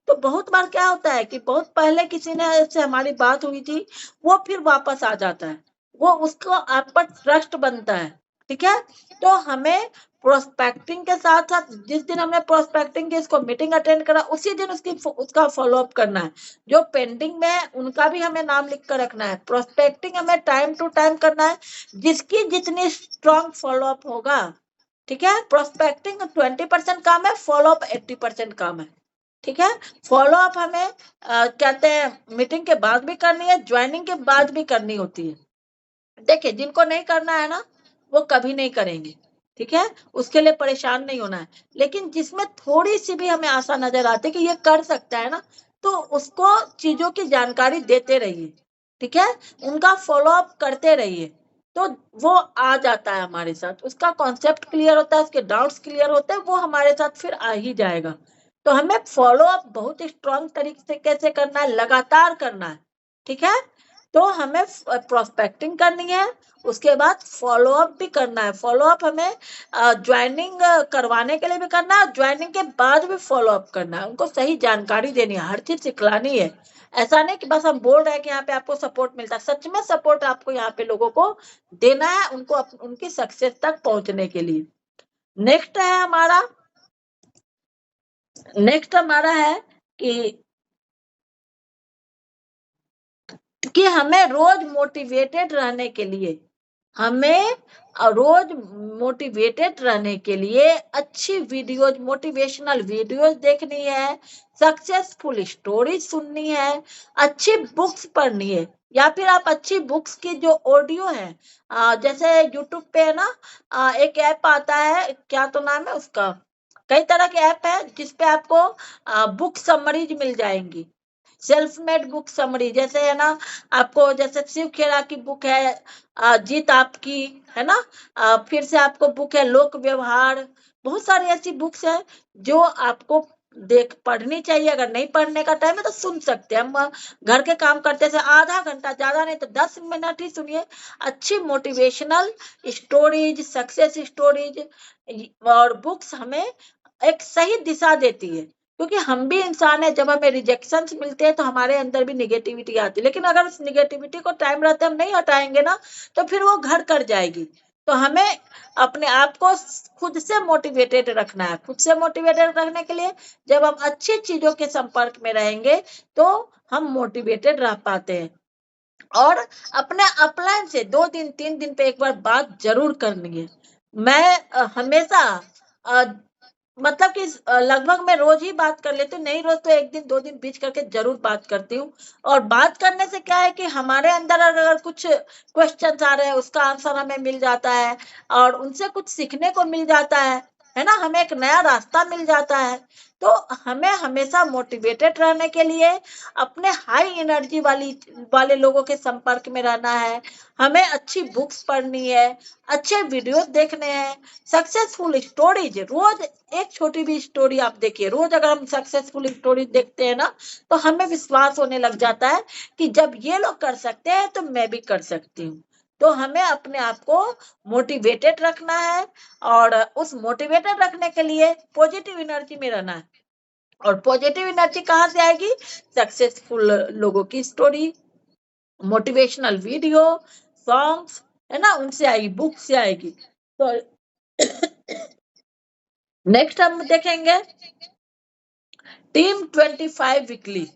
तो बहुत बार क्या होता है कि बहुत पहले किसी ने से हमारी बात हुई थी, वो फिर वापस आ जाता है, वो उसको आप पर ट्रस्ट बनता है। ठीक है, तो हमें प्रोस्पेक्टिंग के साथ साथ जिस दिन हमने प्रोस्पेक्टिंग की, इसको मीटिंग अटेंड करा, उसी दिन उसका फॉलो अप करना है। जो पेंडिंग में है उनका भी हमें नाम लिख कर रखना है। प्रोस्पेक्टिंग हमें टाइम टू टाइम करना है, जिसकी जितनी स्ट्रांग फॉलो अप होगा। ठीक है, प्रोस्पेक्टिंग 20% काम है, फॉलो अप 80% काम है। ठीक है, फॉलो अप हमें कहते हैं मीटिंग के बाद भी करनी है, ज्वाइनिंग के बाद भी करनी होती है। देखिए, जिनको नहीं करना है ना, वो कभी नहीं करेंगे। ठीक है, उसके लिए परेशान नहीं होना है। लेकिन जिसमें थोड़ी सी भी हमें आशा नजर आती है कि ये कर सकता है ना, तो उसको चीजों की जानकारी देते रहिए, ठीक है, उनका फॉलो अप करते रहिए, तो वो आ जाता है हमारे साथ, उसका कॉन्सेप्ट क्लियर होता है, उसके डाउट्स क्लियर होते हैं, वो हमारे साथ फिर आ ही जाएगा। तो हमें फॉलो अप बहुत स्ट्रांग तरीके से करना है, लगातार करना है, ठीक है। तो हमें प्रोस्पेक्टिंग करनी है, उसके बाद फॉलो अप भी करना है। फॉलो अप हमें ज्वाइनिंग करवाने के लिए भी करना है, ज्वाइनिंग के बाद भी फॉलो अप करना है, उनको सही जानकारी देनी है, हर चीज सिखलानी है। ऐसा नहीं कि बस हम बोल रहे हैं कि यहाँ पे आपको सपोर्ट मिलता है, सच में सपोर्ट आपको यहाँ पे लोगों को देना है, उनको उनकी सक्सेस तक पहुंचने के लिए। नेक्स्ट हमारा है कि हमें रोज मोटिवेटेड रहने के लिए, हमें रोज मोटिवेटेड रहने के लिए अच्छी वीडियोज, मोटिवेशनल वीडियोज देखनी है, सक्सेसफुल स्टोरीज सुननी है, अच्छी बुक्स पढ़नी है, या फिर आप अच्छी बुक्स की जो ऑडियो है, जैसे यूट्यूब पे है ना, एक ऐप आता है, क्या तो नाम है उसका, कई तरह के ऐप है जिसपे आपको बुक समरीज मिल जाएंगी, सेल्फ मेड बुक समरी, जैसे है ना, आपको जैसे शिव खेरा की बुक है जीत आपकी, है ना, फिर से आपको बुक है लोक व्यवहार, बहुत सारी ऐसी बुक्स है जो आपको देख पढ़नी चाहिए। अगर नहीं पढ़ने का टाइम है तो सुन सकते हैं, हम घर के काम करते से आधा घंटा, ज्यादा नहीं तो 10 मिनट ही सुनिए, अच्छी मोटिवेशनल स्टोरीज, सक्सेस स्टोरीज और बुक्स हमें एक सही दिशा देती है, क्योंकि हम भी इंसान है, जब हमें रिजेक्शंस मिलते हैं तो हमारे अंदर भी निगेटिविटी आती है, लेकिन अगर उस निगेटिविटी को टाइम रहते हम नहीं हटाएंगे ना, तो फिर वो घर कर जाएगी। तो हमें अपने आप को खुद से मोटिवेटेड रखना है। खुद से मोटिवेटेड रखने के लिए जब हम अच्छी चीजों के संपर्क में रहेंगे तो हम मोटिवेटेड रह पाते हैं। और अपने अपलाइन से 2 दिन 3 दिन पे एक बार बात जरूर करनी है। मैं हमेशा मतलब कि लगभग मैं रोज ही बात कर लेती हूँ, नहीं रोज तो 1 दिन 2 दिन बीच करके जरूर बात करती हूँ। और बात करने से क्या है कि हमारे अंदर अगर कुछ क्वेश्चन आ रहे हैं उसका आंसर हमें मिल जाता है, और उनसे कुछ सीखने को मिल जाता है ना, हमें एक नया रास्ता मिल जाता है। तो हमें हमेशा मोटिवेटेड रहने के लिए अपने हाई एनर्जी वाले लोगों के संपर्क में रहना है, हमें अच्छी बुक्स पढ़नी है, अच्छे वीडियोस देखने हैं, सक्सेसफुल स्टोरीज, रोज एक छोटी भी स्टोरी आप देखिए, रोज अगर हम सक्सेसफुल स्टोरी देखते हैं ना, तो हमें विश्वास होने लग जाता है कि जब ये लोग कर सकते हैं तो मैं भी कर सकती हूँ। तो हमें अपने आप को मोटिवेटेड रखना है, और उस मोटिवेटेड रखने के लिए पॉजिटिव एनर्जी में रहना है। और पॉजिटिव एनर्जी कहाँ से आएगी? सक्सेसफुल लोगों की स्टोरी, मोटिवेशनल वीडियो, सॉन्ग्स, है ना, उनसे आएगी, बुक से आएगी। तो नेक्स्ट हम देखेंगे टीम 25 वीकली।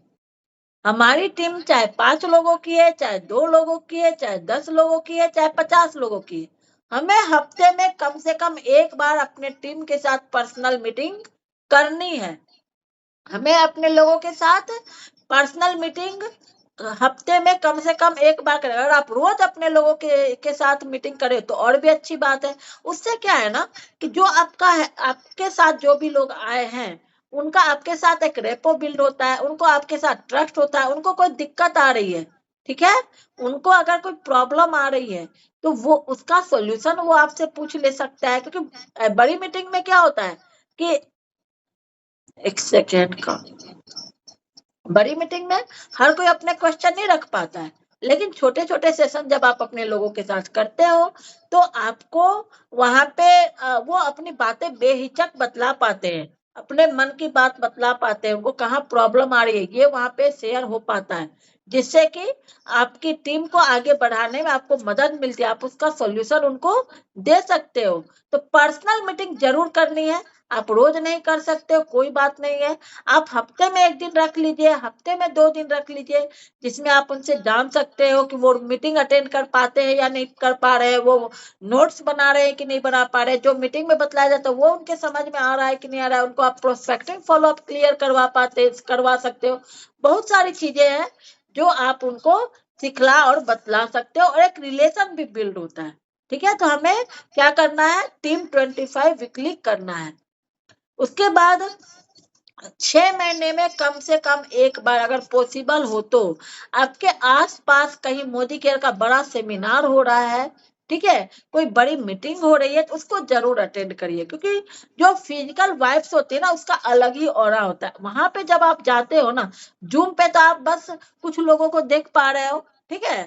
हमारी टीम चाहे 5 लोगों की है, चाहे 2 लोगों की है, चाहे 10 लोगों की है, चाहे 50 लोगों की है, हमें हफ्ते में कम से कम एक बार अपने टीम के साथ पर्सनल मीटिंग करनी है। हमें अपने लोगों के साथ पर्सनल मीटिंग हफ्ते में कम से कम एक बार करें। अगर आप रोज अपने लोगों के साथ मीटिंग करें तो और भी अच्छी बात है। उससे क्या है ना कि जो आपका है, आपके साथ जो भी लोग आए हैं उनका आपके साथ एक रेपो बिल्ड होता है, उनको आपके साथ ट्रस्ट होता है। उनको कोई दिक्कत आ रही है, ठीक है, उनको अगर कोई प्रॉब्लम आ रही है तो वो उसका सोल्यूशन वो आपसे पूछ ले सकता है। क्योंकि बड़ी मीटिंग में क्या होता है कि एक सेकेंड का, बड़ी मीटिंग में हर कोई अपने क्वेश्चन नहीं रख पाता है, लेकिन छोटे छोटे सेशन जब आप अपने लोगों के साथ करते हो तो आपको वहां पे वो अपनी बातें बेहिचक बतला पाते हैं, अपने मन की बात बतला पाते हैं, उनको कहाँ प्रॉब्लम आ रही है ये वहां पे शेयर हो पाता है, जिससे कि आपकी टीम को आगे बढ़ाने में आपको मदद मिलती है, आप उसका सॉल्यूशन उनको दे सकते हो। तो पर्सनल मीटिंग जरूर करनी है। आप रोज नहीं कर सकते हो, कोई बात नहीं है, आप हफ्ते में 1 दिन रख लीजिए, हफ्ते में 2 दिन रख लीजिए, जिसमें आप उनसे जान सकते हो कि वो मीटिंग अटेंड कर पाते हैं या नहीं कर पा रहे हैं, वो नोट्स बना रहे हैं कि नहीं बना पा रहे हैं, जो मीटिंग में बतलाया जाता है वो उनके समझ में आ रहा है कि नहीं आ रहा है, उनको आप प्रोस्पेक्टिव फॉलो अप क्लियर करवा सकते हो। बहुत सारी चीजें हैं जो आप उनको सिखला और बतला सकते हो, और एक रिलेशन भी बिल्ड होता है। ठीक है, तो हमें क्या करना है, टीम 25 वीकली करना है। उसके बाद 6 महीने में कम से कम एक बार अगर पॉसिबल हो तो आपके आसपास कहीं मोदी केयर का बड़ा सेमिनार हो रहा है, ठीक है, कोई बड़ी मीटिंग हो रही है तो उसको जरूर अटेंड करिए, क्योंकि जो फिजिकल वाइब्स होती है ना उसका अलग ही ऑरा होता है। वहां पे जब आप जाते हो ना, जूम पे तो आप बस कुछ लोगों को देख पा रहे हो, ठीक है,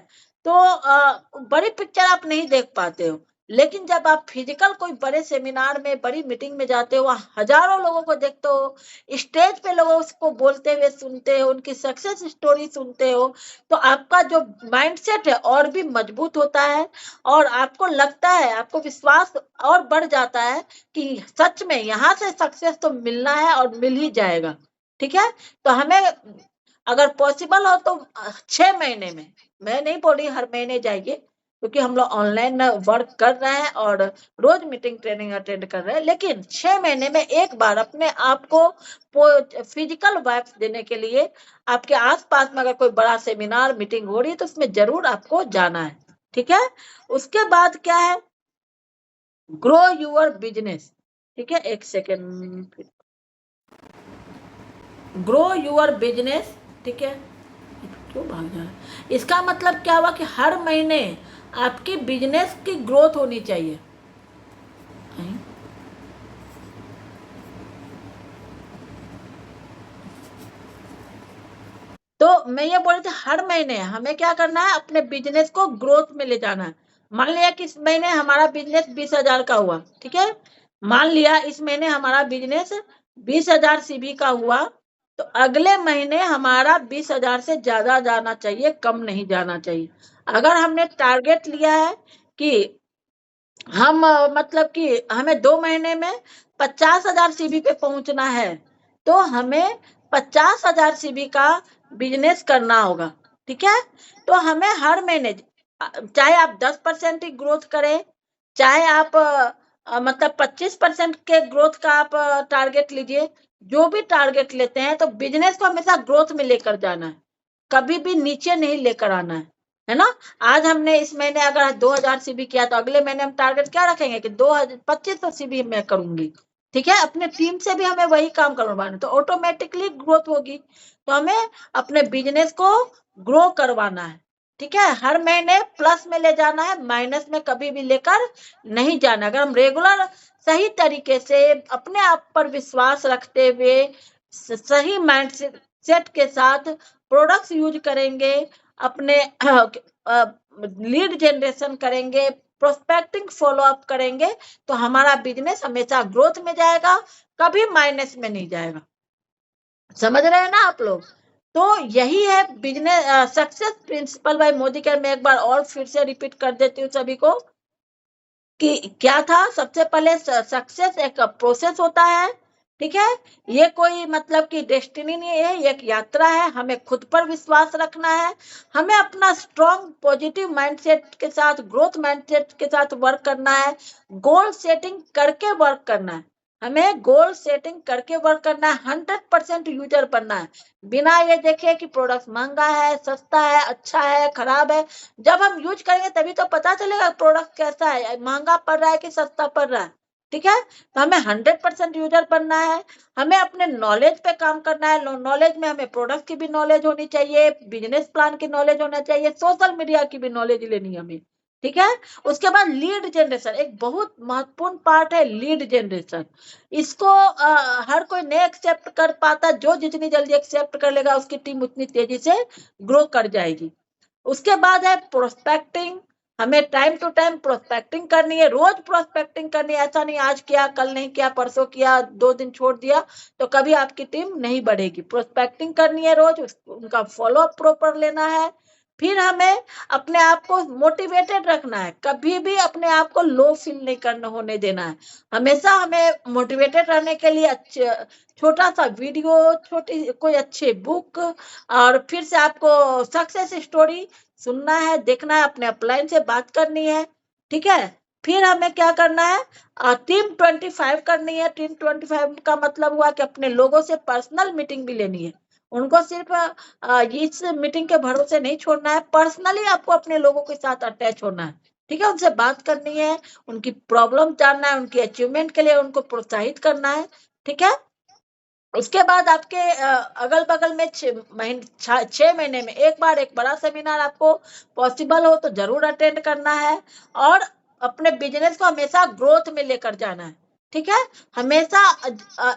तो बड़ी पिक्चर आप नहीं देख पाते हो। लेकिन जब आप फिजिकल कोई बड़े सेमिनार में, बड़ी मीटिंग में जाते हो, वहाँ हजारों लोगों को देखते हो, स्टेज पे लोगों उसको बोलते हुए सुनते हो, उनकी सक्सेस स्टोरी सुनते हो, तो आपका जो माइंडसेट है और भी मजबूत होता है, और आपको लगता है, आपको विश्वास और बढ़ जाता है कि सच में यहाँ से सक्सेस तो मिलना है और मिल ही जाएगा, ठीक है। तो हमें अगर पॉसिबल हो तो 6 महीने में, मैं नहीं बोल रही हर महीने जाइए, क्योंकि हम लोग ऑनलाइन वर्क कर रहे हैं और रोज मीटिंग ट्रेनिंग अटेंड कर रहे हैं, लेकिन 6 महीने में एक बार अपने आप को फिजिकल वाइब्स देने के लिए आपके आसपास में अगर कोई बड़ा सेमिनार मीटिंग हो रही है तो उसमें जरूर आपको जाना है, ठीक है। उसके बाद क्या है, ग्रो यूर बिजनेस, ठीक है, एक सेकेंड, ग्रो यूर बिजनेस, ठीक है, क्यों भाग जा रहा है? इसका मतलब क्या हुआ कि हर महीने आपकी बिजनेस की ग्रोथ होनी चाहिए। तो मैं ये बोल रही थी हर महीने हमें क्या करना है, अपने बिजनेस को ग्रोथ में ले जाना है। मान लिया कि इस महीने हमारा बिजनेस 20,000 का हुआ, ठीक है, मान लिया इस महीने हमारा बिजनेस 20,000 सीबी का हुआ, तो अगले महीने हमारा 20,000 से ज्यादा जाना चाहिए, कम नहीं जाना चाहिए। अगर हमने टारगेट लिया है कि हम मतलब कि हमें 2 महीने में 50,000 सीबी पे पहुंचना है, तो हमें 50,000 सीबी का बिजनेस करना होगा, ठीक है। तो हमें हर महीने, चाहे आप 10% की ग्रोथ करें, चाहे आप मतलब 25% के ग्रोथ का आप टारगेट लीजिए, जो भी टारगेट लेते हैं तो बिजनेस को हमेशा ग्रोथ में लेकर जाना है, कभी भी नीचे नहीं लेकर आना है ना। आज हमने इस महीने अगर 2,000 सीबी किया तो अगले महीने हम टारगेट क्या रखेंगे कि 2,2500 सीबी मैं करूंगी, ठीक है। अपने टीम से भी हमें वही काम करवाना, तो ऑटोमेटिकली ग्रोथ होगी। तो हमें अपने बिजनेस को ग्रो करवाना है, ठीक है, हर महीने प्लस में ले जाना है, माइनस में कभी भी लेकर नहीं जाना। अगर हम रेगुलर सही तरीके से अपने आप पर विश्वास रखते हुए सही माइंड सेट के साथ प्रोडक्ट्स यूज करेंगे, अपने लीड जनरेशन करेंगे, प्रोस्पेक्टिंग फॉलो अप करेंगे, तो हमारा बिजनेस हमेशा ग्रोथ में जाएगा, कभी माइनस में नहीं जाएगा। समझ रहे हैं ना आप लोग? तो यही है business success principal bye Modi care. मैं एक बार और फिर से रिपीट कर देती हूँ सभी को कि क्या था। सबसे पहले सक्सेस एक प्रोसेस होता है, ठीक है, ये कोई मतलब कि डेस्टिनी नहीं है, ये एक यात्रा है। हमें खुद पर विश्वास रखना है, हमें अपना स्ट्रॉन्ग पॉजिटिव माइंडसेट के साथ, ग्रोथ माइंडसेट के साथ वर्क करना है, गोल सेटिंग करके वर्क करना है, हमें गोल सेटिंग करके वर्क करना है, 100% यूजर बनना है, बिना ये देखे कि प्रोडक्ट महंगा है, सस्ता है, अच्छा है, खराब है। जब हम यूज करेंगे तभी तो पता चलेगा प्रोडक्ट कैसा है, महंगा पड़ रहा है कि सस्ता पड़ रहा है, ठीक है। तो हमें 100% यूजर बनना है, हमें अपने नॉलेज पे काम करना है। नॉलेज में हमें प्रोडक्ट की भी नॉलेज होनी चाहिए, बिजनेस प्लान की नॉलेज होना चाहिए, सोशल मीडिया की भी नॉलेज लेनी है हमें, ठीक है। उसके बाद लीड जनरेशन एक बहुत महत्वपूर्ण पार्ट है, लीड जनरेशन। इसको हर कोई नहीं एक्सेप्ट कर पाता, जो जितनी जल्दी एक्सेप्ट कर लेगा उसकी टीम उतनी तेजी से ग्रो कर जाएगी। उसके बाद है प्रोस्पेक्टिंग, हमें टाइम टू टाइम प्रोस्पेक्टिंग करनी है, रोज प्रोस्पेक्टिंग करनी है। ऐसा नहीं आज किया, कल नहीं किया, परसों किया, 2 दिन छोड़ दिया, तो कभी आपकी टीम नहीं बढ़ेगी। प्रोस्पेक्टिंग करनी है रोज, उनका फॉलो अप प्रॉपर लेना है। फिर हमें अपने आप को मोटिवेटेड रखना है, कभी भी अपने आप को लो फील नहीं करना होने देना है। हमेशा हमें मोटिवेटेड रहने के लिए अच्छे छोटा सा वीडियो, छोटी कोई अच्छी बुक, और फिर से आपको सक्सेस स्टोरी सुनना है, देखना है, अपने अपलाइन से बात करनी है, ठीक है। फिर हमें क्या करना है, टीम 25 करनी है। टीम 25 का मतलब हुआ कि अपने लोगों से पर्सनल मीटिंग भी लेनी है, उनको सिर्फ इस मीटिंग के भरोसे नहीं छोड़ना है, पर्सनली आपको अपने लोगों के साथ अटैच होना है, ठीक है, उनसे बात करनी है, उनकी प्रॉब्लम जानना है, उनकी अचीवमेंट के लिए उनको प्रोत्साहित करना है, ठीक है। उसके बाद आपके अगल बगल में 6 महीने में एक बार एक बड़ा सेमिनार आपको पॉसिबल हो तो जरूर अटेंड करना है, और अपने बिजनेस को हमेशा ग्रोथ में लेकर जाना है। ठीक है, हमेशा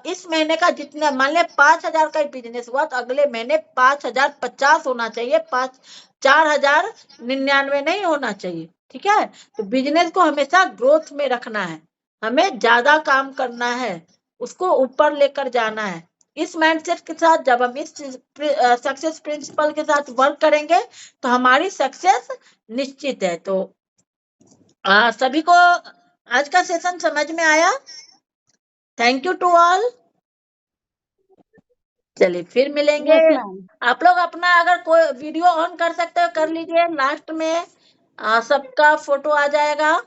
इस महीने का जितना, मान लिया 5,000 का बिजनेस हुआ तो अगले महीने 5,050 होना चाहिए, 4,099 नहीं होना चाहिए। ठीक है, तो बिजनेस को हमेशा ग्रोथ में रखना है, हमें ज्यादा काम करना है, उसको ऊपर लेकर जाना है। इस माइंडसेट के साथ जब हम इस सक्सेस प्रिंसिपल के साथ वर्क करेंगे तो हमारी सक्सेस निश्चित है। तो सभी को आज का सेशन समझ में आया? Thank you to all. चलिए फिर मिलेंगे। Yes ma'am. आप लोग अपना अगर कोई वीडियो ऑन कर सकते हो कर लीजिए, लास्ट में सबका फोटो आ जाएगा।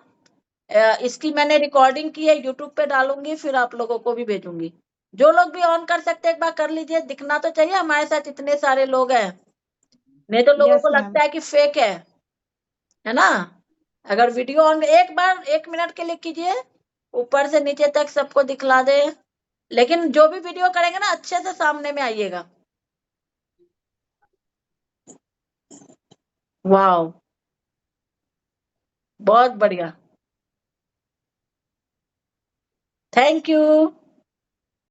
इसकी मैंने रिकॉर्डिंग की है, यूट्यूब पे डालूंगी, फिर आप लोगों को भी भेजूंगी। जो लोग भी ऑन कर सकते हैं एक बार कर लीजिए, दिखना तो चाहिए हमारे साथ इतने सारे लोग हैं, नहीं तो लोगों यस को मैम। लगता है कि फेक है ना। अगर वीडियो ऑन एक बार 1 मिनट के लिए कीजिए, ऊपर से नीचे तक सबको दिखला दे, लेकिन जो भी वीडियो करेंगे ना अच्छे से सामने में आइएगा। वाह, बहुत बढ़िया, थैंक यू।